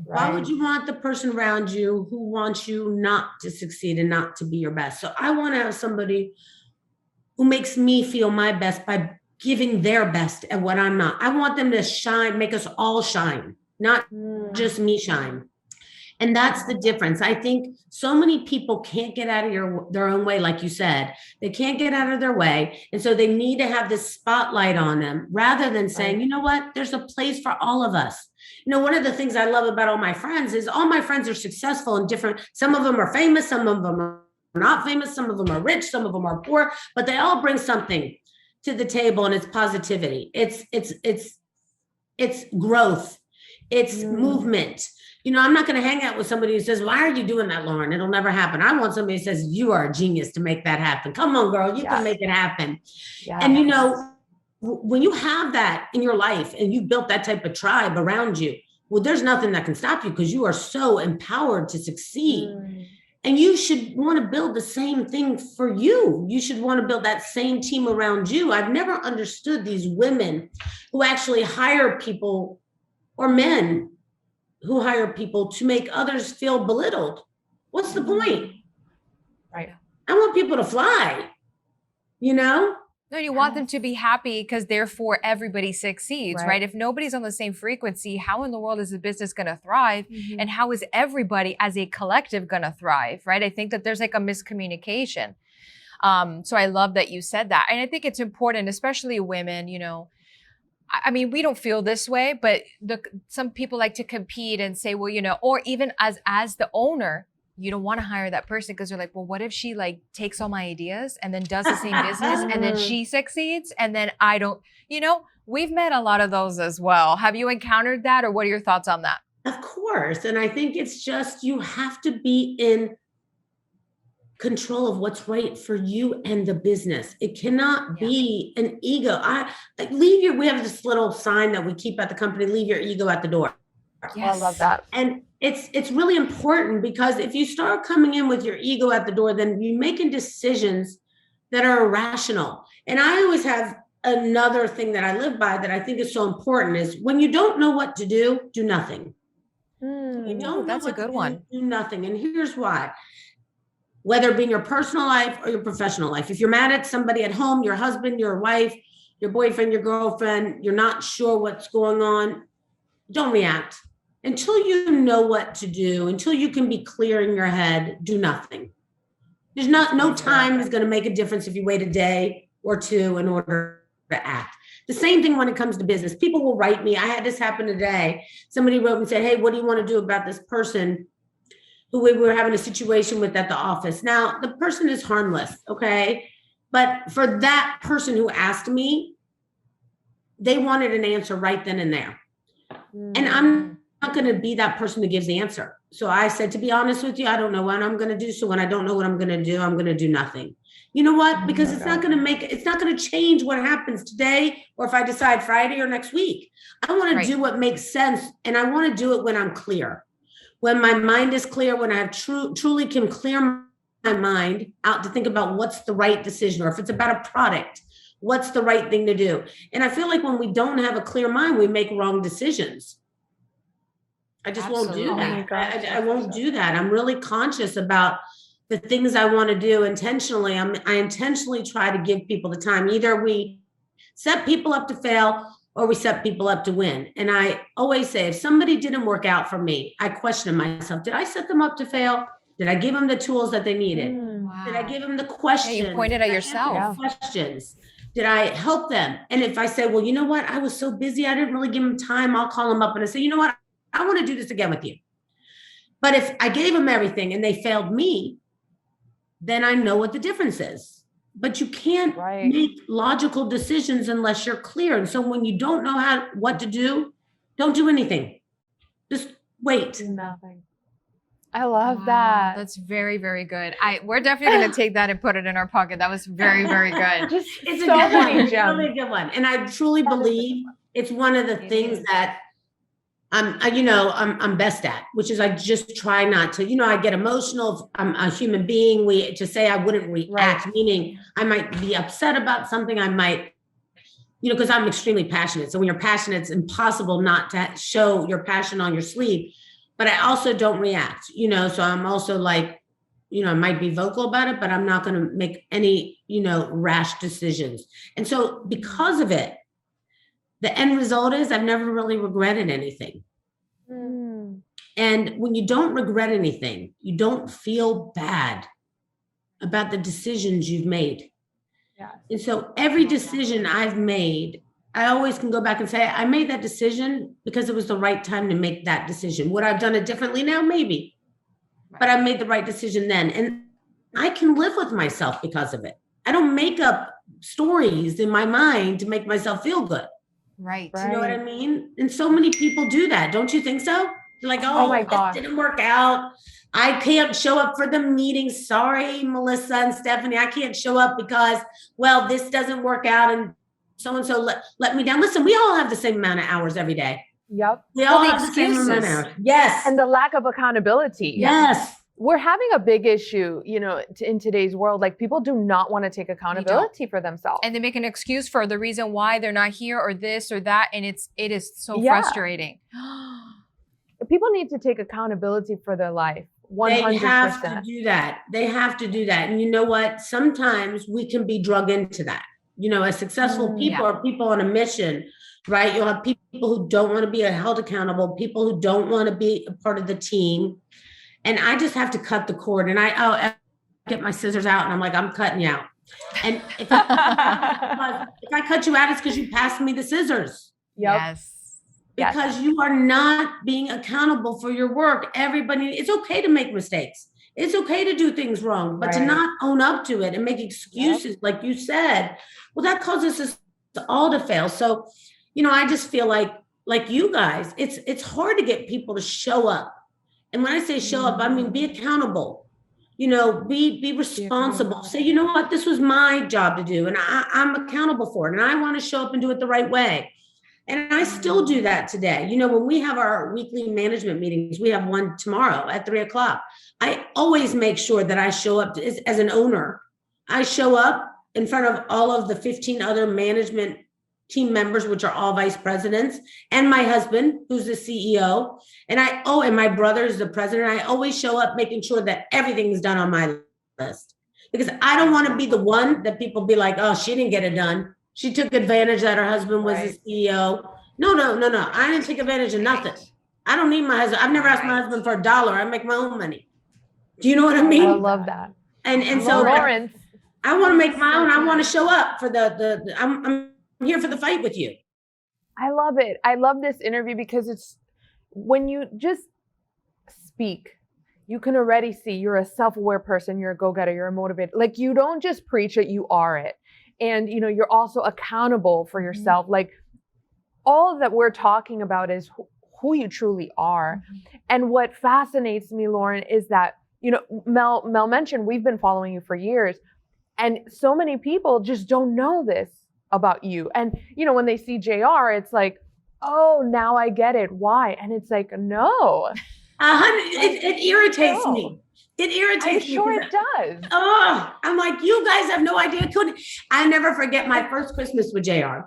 Why would you want the person around you who wants you not to succeed and not to be your best? So I want to have somebody who makes me feel my best by giving their best at what I'm not. I want them to shine, make us all shine, not just me shine. And that's the difference. I think so many people can't get out of their own way, like you said. They can't get out of their way. And so they need to have this spotlight on them, rather than saying, you know what, there's a place for all of us. One of the things I love about all my friends is all my friends are successful and different. Some of them are famous, some of them are not famous, some of them are rich, some of them are poor, but they all bring something to the table, and it's positivity. It's growth. It's movement. I'm not going to hang out with somebody who says, why are you doing that, Loren? It'll never happen. I want somebody who says, you are a genius to make that happen. Come on, girl, you can make it happen. Yes. And when you have that in your life and you built that type of tribe around you, well, there's nothing that can stop you, because you are so empowered to succeed. And you should want to build the same thing for you. You should want to build that same team around you. I've never understood these women who actually hire people, or men who hire people to make others feel belittled. What's the point? Right. I want people to fly, No, you want them to be happy, because therefore everybody succeeds, right? If nobody's on the same frequency, how in the world is the business going to thrive? And how is everybody as a collective going to thrive, right? I think that there's like a miscommunication. So I love that you said that. And I think it's important, especially women, I mean, we don't feel this way, but some people like to compete and say, well, or even as the owner, you don't want to hire that person, because they're like, well, what if she takes all my ideas and then does the same business and then she succeeds and then I don't, we've met a lot of those as well. Have you encountered that, or what are your thoughts on that? Of course. And I think it's just, you have to be in control of what's right for you and the business. It cannot be an ego. We have this little sign that we keep at the company, leave your ego at the door. Yes. I love that. And it's really important, because if you start coming in with your ego at the door, then you're making decisions that are irrational. And I always have another thing that I live by that I think is so important, is when you don't know what to do nothing. That's a good one. Do nothing. And here's why. Whether it be in your personal life or your professional life, if you're mad at somebody at home, your husband, your wife, your boyfriend, your girlfriend, you're not sure what's going on, don't react. Until you know what to do, until you can be clear in your head, do nothing. There's no time is going to make a difference if you wait a day or two in order to act. The same thing when it comes to business. People will write me. I had this happen today. Somebody wrote and said, hey, what do you want to do about this person who we were having a situation with at the office? Now, the person is harmless, okay? But for that person who asked me, they wanted an answer right then and there. And I'm not going to be that person who gives the answer. So I said, to be honest with you, I don't know what I'm going to do. So when I don't know what I'm going to do, I'm going to do nothing. You know what? Because it's not going to change what happens today, or if I decide Friday or next week. I want to do what makes sense. And I want to do it when I'm clear. When my mind is clear, when I have truly can clear my mind out to think about what's the right decision, or if it's about a product, what's the right thing to do. And I feel like when we don't have a clear mind, we make wrong decisions. I just won't do that. I won't do that. I'm really conscious about the things I want to do intentionally. I intentionally try to give people the time. Either we set people up to fail, or we set people up to win. And I always say, if somebody didn't work out for me, I question myself, did I set them up to fail? Did I give them the tools that they needed? Wow. Did I give them the questions? Yeah, you pointed at yourself. Questions. Did I help them? And if I say, well, you know what? I was so busy. I didn't really give them time. I'll call them up and I say, you know what? I want to do this again with you. But if I gave them everything and they failed me, then I know what the difference is. But you can't make logical decisions unless you're clear. And so when you don't know what to do, don't do anything. Just wait. Nothing. I love that. That's very, very good. We're definitely going to take that and put it in our pocket. That was very, very good. It's so many gems. Really good one. And I truly believe it's one of the things that I'm best at, which is I just try not to, I get emotional. I'm a human being. To say I wouldn't react, meaning I might be upset about something. I might, because I'm extremely passionate. So when you're passionate, it's impossible not to show your passion on your sleeve. But I also don't react, so I'm also like, I might be vocal about it, but I'm not going to make any, rash decisions. And so because of it, the end result is I've never really regretted anything. And when you don't regret anything, you don't feel bad about the decisions you've made. And so every decision I've made, I always can go back and say, I made that decision because it was the right time to make that decision. Would I have done it differently now? Maybe. But I made the right decision then. And I can live with myself because of it. I don't make up stories in my mind to make myself feel good. Right. You know what I mean? And so many people do that. Don't you think so? They're like, oh my God, it didn't work out. I can't show up for the meeting. Sorry, Melissa and Stephanie, I can't show up because, this doesn't work out. And so-and-so let me down. Listen, we all have the same amount of hours every day. Yep. We all have the same amount of hours. Yes. And the lack of accountability. Yes. We're having a big issue, in today's world. Like, people do not want to take accountability for themselves. And they make an excuse for the reason why they're not here or this or that. And it is so frustrating. People need to take accountability for their life. 100%. They have to do that. They have to do that. And you know what? Sometimes we can be drug into that. As successful people are people on a mission, right? You'll have people who don't want to be held accountable, people who don't want to be a part of the team. And I just have to cut the cord. And I get my scissors out and I'm like, I'm cutting you out. And if I cut you out, it's because you passed me the scissors. Yes. Because you are not being accountable for your work. It's okay to make mistakes. It's okay to do things wrong, but to not own up to it and make excuses, like you said, that causes us all to fail. So, I just feel like you guys, it's hard to get people to show up. And when I say show up, I mean, be accountable, be responsible. Say, you know what, this was my job to do and I'm accountable for it. And I want to show up and do it the right way. And I still do that today. When we have our weekly management meetings, we have one tomorrow at 3:00. I always make sure that I show up as an owner. I show up in front of all of the 15 other management team members, which are all vice presidents, and my husband, who's the CEO. And and my brother is the president. I always show up making sure that everything is done on my list, because I don't want to be the one that people be like, oh, she didn't get it done. She took advantage that her husband was the CEO. No. I didn't take advantage of nothing. I don't need my husband. I've never asked my husband for $1. I make my own money. Do you know what I mean? I love that. And so Lorens, I want to make my own. I want to show up for I'm here for the fight with you. I love it. I love this interview because it's when you just speak, you can already see you're a self-aware person. You're a go-getter. You're a motivator. Like, you don't just preach it, you are it. And, you're also accountable for yourself. Like, all that we're talking about is who you truly are. And what fascinates me, Loren, is that, Mel mentioned we've been following you for years. And so many people just don't know this about you. And, when they see JR, it's like, oh, now I get it. Why? And it's like, no. It irritates me. It irritates me. Sure it does. Oh, I'm like, you guys have no idea. I never forget my first Christmas with JR.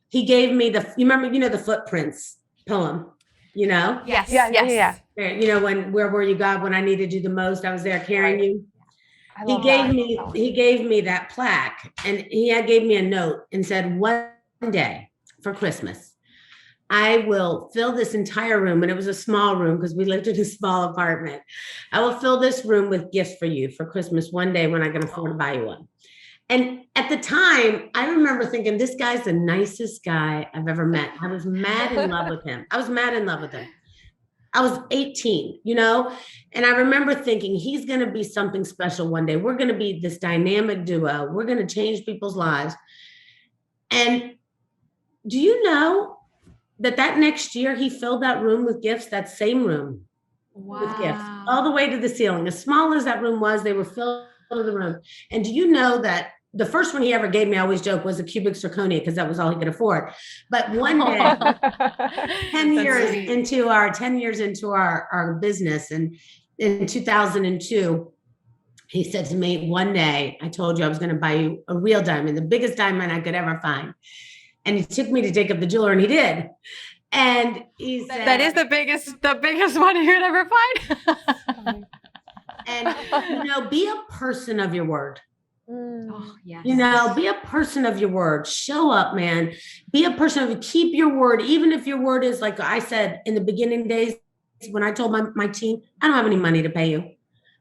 He gave me you remember, the Footprints poem, Yes. Yeah. Where were you, God, when I needed you the most? I was there carrying you. He gave me that plaque, and he gave me a note and said, one day for Christmas, I will fill this entire room, and it was a small room because we lived in a small apartment. I will fill this room with gifts for you for Christmas one day when I can afford to buy you one. And at the time, I remember thinking, this guy's the nicest guy I've ever met. I was mad in love with him. I was 18, and I remember thinking, he's going to be something special one day. We're going to be this dynamic duo. We're going to change people's lives. And do you know that next year he filled that room with gifts, that same room with gifts, all the way to the ceiling. As small as that room was, they were filled to the room. And do you know that the first one he ever gave me, I always joke, was a cubic zirconia because that was all he could afford. But one day, 10 years into our business, and in 2002, he said to me one day, I told you I was going to buy you a real diamond, the biggest diamond I could ever find. And he took me to Jacob the jeweler, and he did. And he said, that is the biggest one you could ever find. And, be a person of your word. Oh, yes. Be a person of your word. Show up, man. Be a person of, keep your word. Even if your word is, like I said, in the beginning days, when I told my team, I don't have any money to pay you.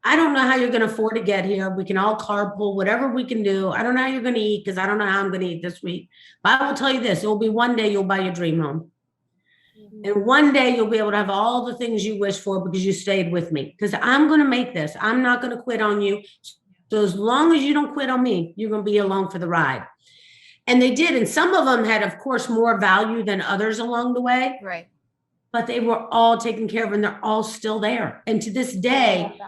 I don't know how you're going to afford to get here. We can all carpool, whatever we can do. I don't know how you're going to eat because I don't know how I'm going to eat this week. But I will tell you this, it will be one day you'll buy your dream home. And one day you'll be able to have all the things you wish for because you stayed with me. Because I'm going to make this. I'm not going to quit on you. So as long as you don't quit on me, you're going to be along for the ride. And they did. And some of them had, of course, more value than others along the way. Right. But they were all taken care of, and they're all still there. And to this day,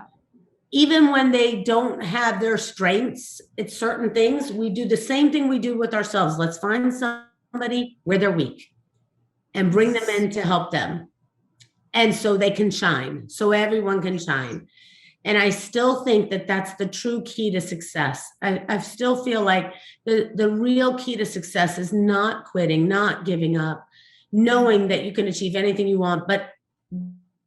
even when they don't have their strengths at certain things, we do the same thing we do with ourselves. Let's find somebody where they're weak and bring them in to help them. And so they can shine, so everyone can shine. And I still think that that's the true key to success. I still feel like the real key to success is not quitting, not giving up, knowing that you can achieve anything you want, but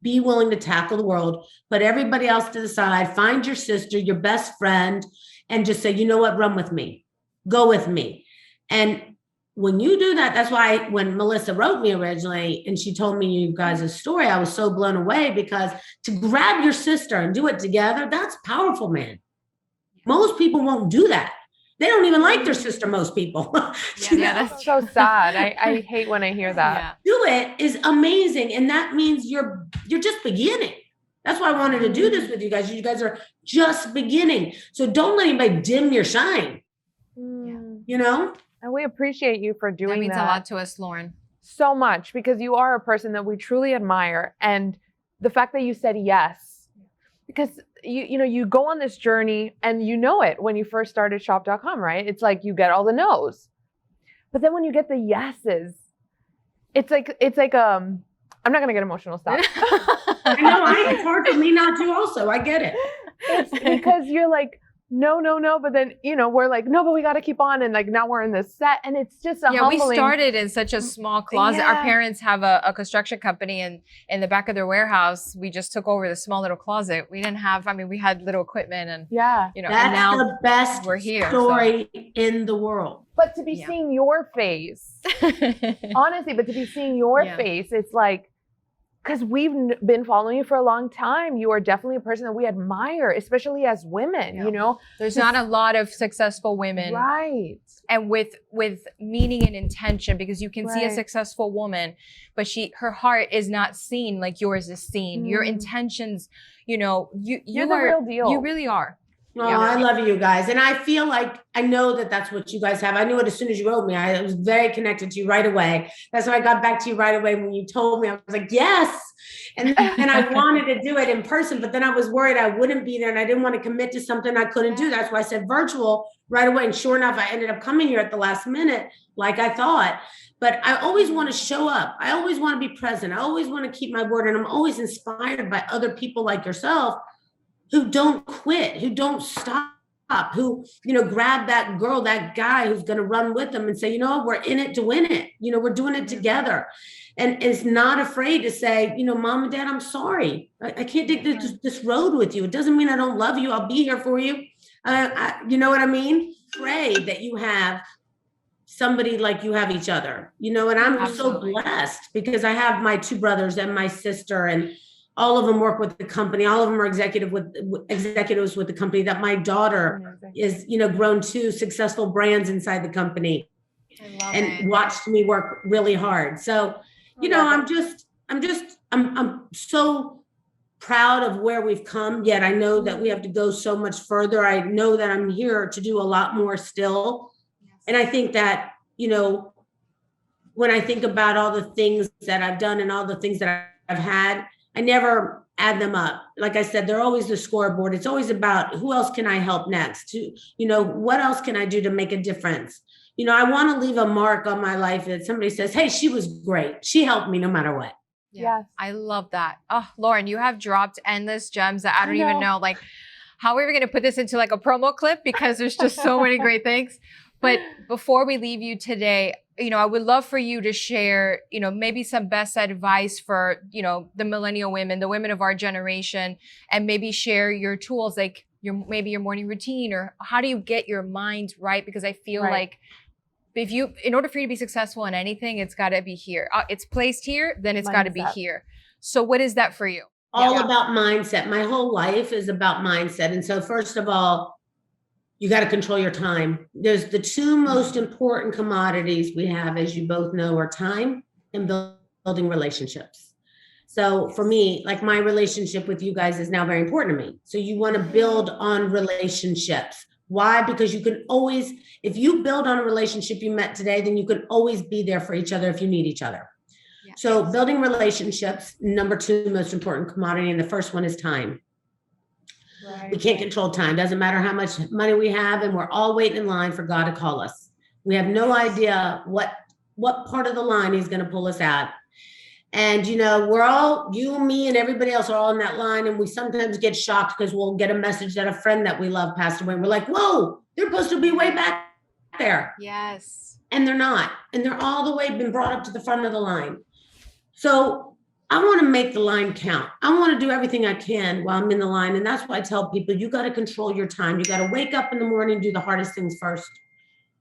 be willing to tackle the world, put everybody else to the side, find your sister, your best friend, and just say, you know what, run with me, go with me. And when you do that, that's why when Melissa wrote me originally and she told me you guys' story, I was so blown away, because to grab your sister and do it together, that's powerful, man. Most people won't do that. They don't even like their sister, most people. Yeah, that's so sad. I hate when I hear that. Yeah. Do it is amazing. And that means you're just beginning. That's why I wanted to do this with you guys. You guys are just beginning. So don't let anybody dim your shine. And we appreciate you for doing that. That means a lot to us, Loren. So much, because you are a person that we truly admire. And the fact that you said yes, because you go on this journey and you know it when you first started shop.com, right? It's like you get all the no's. But then when you get the yeses, it's like I'm not going to get emotional, stop. I know, it's hard for me not to also. I get it. It's because you're like, no. But then, we're like, no, but we got to keep on. And like, now we're in this set, and it's just humbling. We started in such a small closet. Yeah. Our parents have a construction company, and in the back of their warehouse, we just took over the small little closet. We didn't have, we had little equipment and, that's and now the best we're here, story in the world. But to be seeing your face, honestly, but to be seeing your face, it's like, because we've been following you for a long time. You are definitely a person that we admire, especially as women, There's not a lot of successful women. Right. And with meaning and intention, because you can see a successful woman, but her heart is not seen like yours is seen. Your intentions, you're the real deal. You really are. Oh, I love you guys. And I feel like I know that that's what you guys have. I knew it as soon as you wrote me. I was very connected to you right away. That's why I got back to you right away when you told me. I was like, yes. And I wanted to do it in person, but then I was worried I wouldn't be there, and I didn't want to commit to something I couldn't do. That's why I said virtual right away. And sure enough, I ended up coming here at the last minute, like I thought. But I always want to show up. I always want to be present. I always want to keep my word. And I'm always inspired by other people like yourself who don't quit, who don't stop, who, grab that girl, that guy who's going to run with them and say, we're in it to win it. We're doing it together. And is not afraid to say, Mom and Dad, I'm sorry. I can't take this road with you. It doesn't mean I don't love you. I'll be here for you. You know what I mean? Pray that you have somebody like you have each other, and I'm Absolutely. so blessed because I have my two brothers and my sister, and all of them work with the company. All of them are executives with the company. That my daughter is, grown two successful brands inside the company and watched me work really hard. So, I'm so proud of where we've come, yet I know that we have to go so much further. I know that I'm here to do a lot more still. And I think that, when I think about all the things that I've done and all the things that I've had, I never add them up. Like I said, they're always the scoreboard. It's always about who else can I help next? What else can I do to make a difference? I want to leave a mark on my life that somebody says, hey, she was great. She helped me no matter what. Yeah, I love that. Oh, Loren, you have dropped endless gems that I don't even know, like, how are we going to put this into like a promo clip? Because there's just so many great things. But before we leave you today, I would love for you to share, maybe some best advice for, the millennial women, the women of our generation, and maybe share your tools, like maybe your morning routine, or how do you get your mind right? Because I feel like in order for you to be successful in anything, it's got to be here. It's placed here, then it's got to be here. So what is that for you? All about mindset. My whole life is about mindset. And so first of all, you got to control your time. There's the two most important commodities we have, as you both know, are time and building relationships. So for me, like, my relationship with you guys is now very important to me. So you want to build on relationships. Why? Because you can always, if you build on a relationship you met today, then you can always be there for each other if you need each other. Yeah. So building relationships, number two most important commodity, and the first one is time. Right. We can't control time. Doesn't matter how much money we have, and we're all waiting in line for God to call us. We have no idea what part of the line he's going to pull us out. And, we're all, you, me, and everybody else are all in that line. And we sometimes get shocked because we'll get a message that a friend that we love passed away. And we're like, whoa, they're supposed to be way back there. Yes. And they're not. And they're all the way been brought up to the front of the line. So I want to make the line count. I want to do everything I can while I'm in the line. And that's why I tell people, you got to control your time. You got to wake up in the morning and do the hardest things first,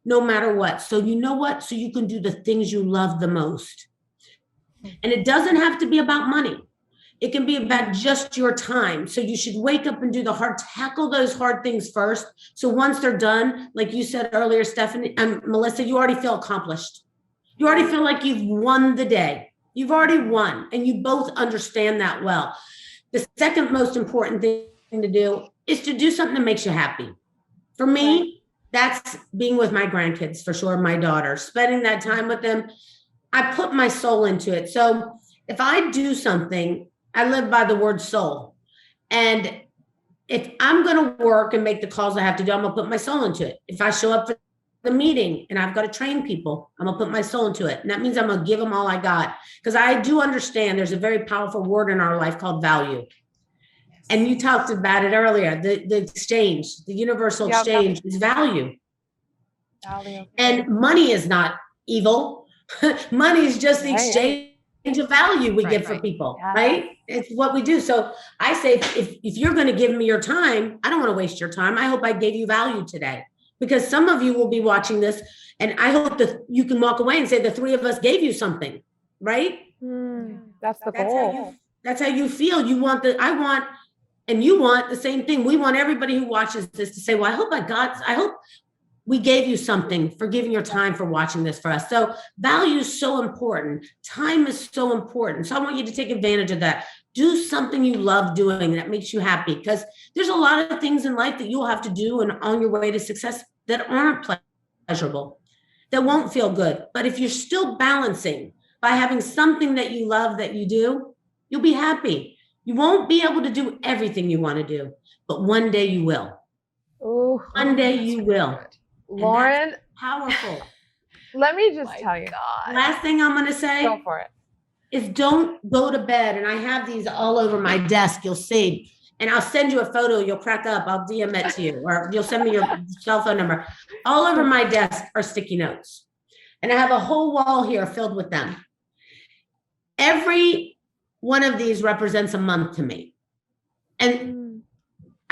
no matter what. So you know what? So you can do the things you love the most. And it doesn't have to be about money. It can be about just your time. So you should wake up and tackle those hard things first. So once they're done, like you said earlier, Stephanie and Melissa, you already feel accomplished. You already feel like you've won the day. You've already won, and you both understand that well. The second most important thing to do is to do something that makes you happy. For me, that's being with my grandkids, for sure, my daughter, spending that time with them. I put my soul into it. So if I do something, I live by the word soul. And if I'm going to work and make the calls I have to do, I'm going to put my soul into it. If I show up for the meeting and I've got to train people, I'm going to put my soul into it. And that means I'm going to give them all I got. Because I do understand there's a very powerful word in our life called value. Yes. And you talked about it earlier, the exchange, the universal exchange is value. And money is not evil. Money is just the exchange of value we give for people, right? It's what we do. So I say, if you're going to give me your time, I don't want to waste your time. I hope I gave you value today, because some of you will be watching this, and I hope that you can walk away and say the three of us gave you something, right? That's the goal. That's how you feel. You want and you want the same thing. We want everybody who watches this to say, well, I hope we gave you something for giving your time, for watching this for us. So value is so important. Time is so important. So I want you to take advantage of that. Do something you love doing that makes you happy, because there's a lot of things in life that you'll have to do and on your way to success that aren't pleasurable, that won't feel good. But if you're still balancing by having something that you love that you do, you'll be happy. You won't be able to do everything you want to do, but one day you will. Ooh, one day you will. Loren, powerful. Let me just tell you. Last thing I'm going to say. Go for it. Is don't go to bed. And I have these all over my desk. You'll see. And I'll send you a photo. You'll crack up. I'll DM it to you, or you'll send me your cell phone number. All over my desk are sticky notes. And I have a whole wall here filled with them. Every one of these represents a month to me. And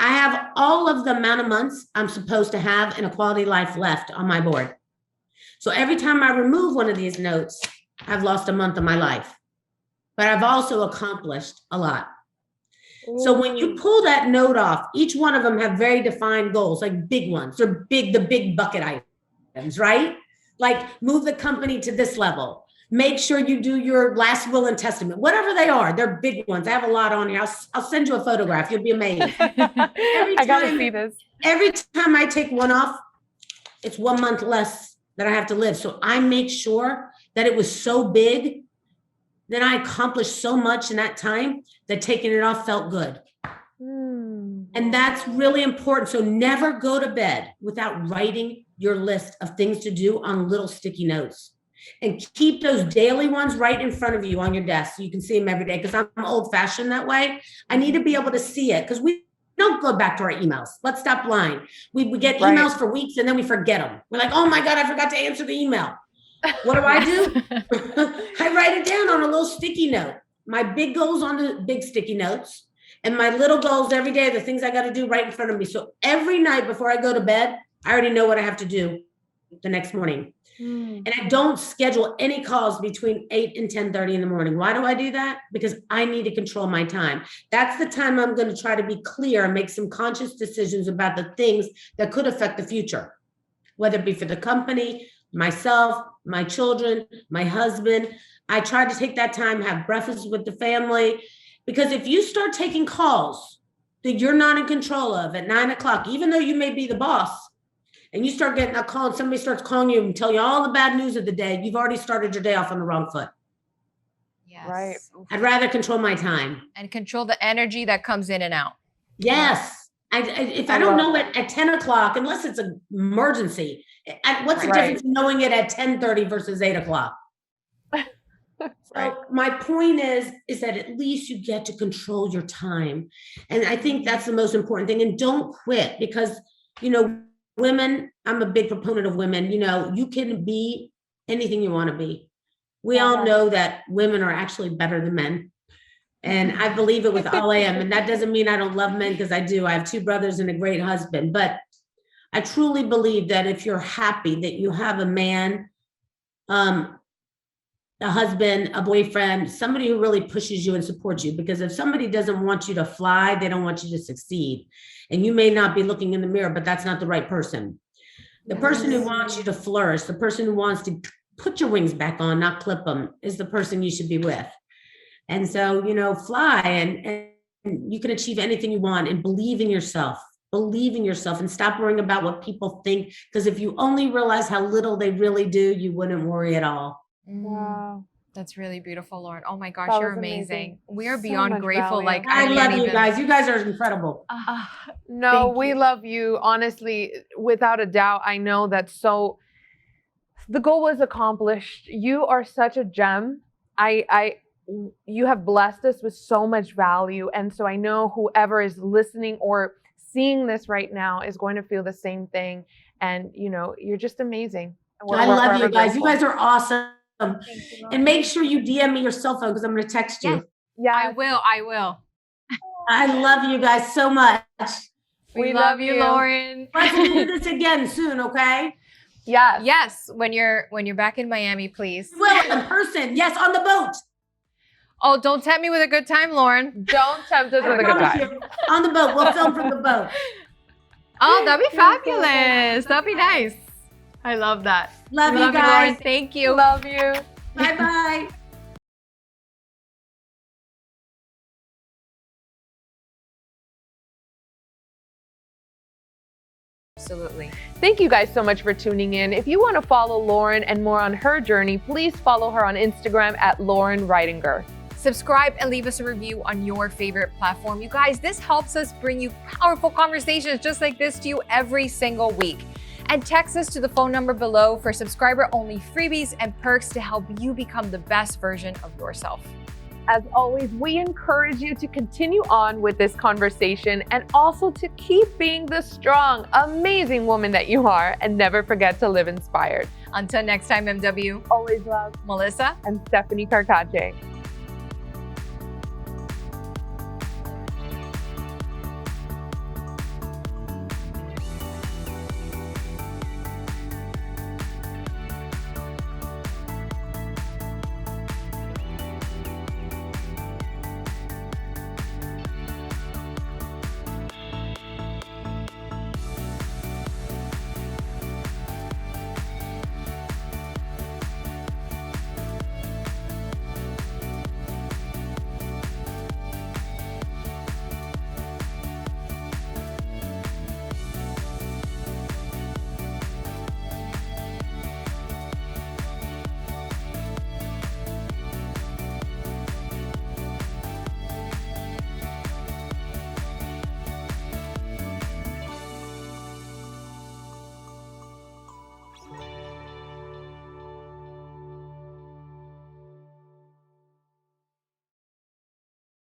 I have all of the amount of months I'm supposed to have in a quality life left on my board. So every time I remove one of these notes, I've lost a month of my life. But I've also accomplished a lot. So when you pull that note off, each one of them have very defined goals, like big ones. They're big, the big bucket items, right? Like move the company to this level. Make sure you do your last will and testament, whatever they are. They're big ones. I have a lot on here. I'll send you a photograph. You'll be amazed. I gotta see this. Every time I take one off, it's 1 month less that I have to live. So I make sure that it was so big that I accomplished so much in that time that taking it off felt good. And that's really important. So never go to bed without writing your list of things to do on little sticky notes. And keep those daily ones right in front of you on your desk so you can see them every day. Because I'm old fashioned that way. I need to be able to see it because we don't go back to our emails. Let's stop lying. We get emails for weeks and then we forget them. We're like, oh my God, I forgot to answer the email. What do? I write it down on a little sticky note. My big goals on the big sticky notes and my little goals every day, the things I got to do right in front of me. So every night before I go to bed, I already know what I have to do the next morning. And I don't schedule any calls between 8 and 10:30 in the morning. Why do I do that? Because I need to control my time. That's the time I'm going to try to be clear and make some conscious decisions about the things that could affect the future, whether it be for the company, myself, my children, my husband. I try to take that time, have breakfast with the family, because if you start taking calls that you're not in control of at 9 o'clock, even though you may be the boss, and you start getting a call and somebody starts calling you and tell you all the bad news of the day, you've already started your day off on the wrong foot. Yes. Right. I'd rather control my time. And control the energy that comes in and out. Yes. If I don't know it at 10 o'clock, unless it's an emergency, what's the difference in knowing it at 10:30 versus 8 o'clock? So my point is that at least you get to control your time. And I think that's the most important thing. And don't quit because, women, I'm a big proponent of women, you can be anything you want to be. We all know that women are actually better than men. And I believe it with all I am. And that doesn't mean I don't love men because I do. I have 2 brothers and a great husband. But I truly believe that if you're happy that you have a man, a husband, a boyfriend, somebody who really pushes you and supports you. Because if somebody doesn't want you to fly, they don't want you to succeed. And you may not be looking in the mirror, but that's not the right person. The person who wants you to flourish, the person who wants to put your wings back on, not clip them, is the person you should be with. And so, fly and you can achieve anything you want and believe in yourself. Believe in yourself and stop worrying about what people think. Because if you only realize how little they really do, you wouldn't worry at all. Wow. That's really beautiful, Loren. Oh my gosh, That you're was amazing. We are So beyond much grateful. value. Like I love you even- guys. You guys are incredible. No, Thank we you. love you. Honestly, without a doubt, I know that the goal was accomplished. You are such a gem. You have blessed us with so much value. And so I know whoever is listening or seeing this right now is going to feel the same thing. And, you're just amazing. I love you forever guys. You grateful. guys are awesome. And make sure you DM me your cell phone because I'm going to text you. Yeah, I will. I love you guys so much. We love you, Loren. Let's do this again soon, okay? Yes. Yes, when you're back in Miami, please. Well, in person. Yes, on the boat. Oh, don't tempt me with a good time, Loren. Don't tempt us with a good promise time. you, on the boat. We'll film from the boat. Oh, that'd be fabulous. That'd be nice. I love that. Love We you Loren. guys. Thank you. Love you. Bye-bye. Absolutely. Thank you guys so much for tuning in. If you want to follow Loren and more on her journey, please follow her on Instagram at Loren Ridinger. Subscribe and leave us a review on your favorite platform. You guys, this helps us bring you powerful conversations just like this to you every single week. And text us to the phone number below for subscriber-only freebies and perks to help you become the best version of yourself. As always, we encourage you to continue on with this conversation and also to keep being the strong, amazing woman that you are, and never forget to live inspired. Until next time, MW, Always love Melissa, and Stephanie Carcache.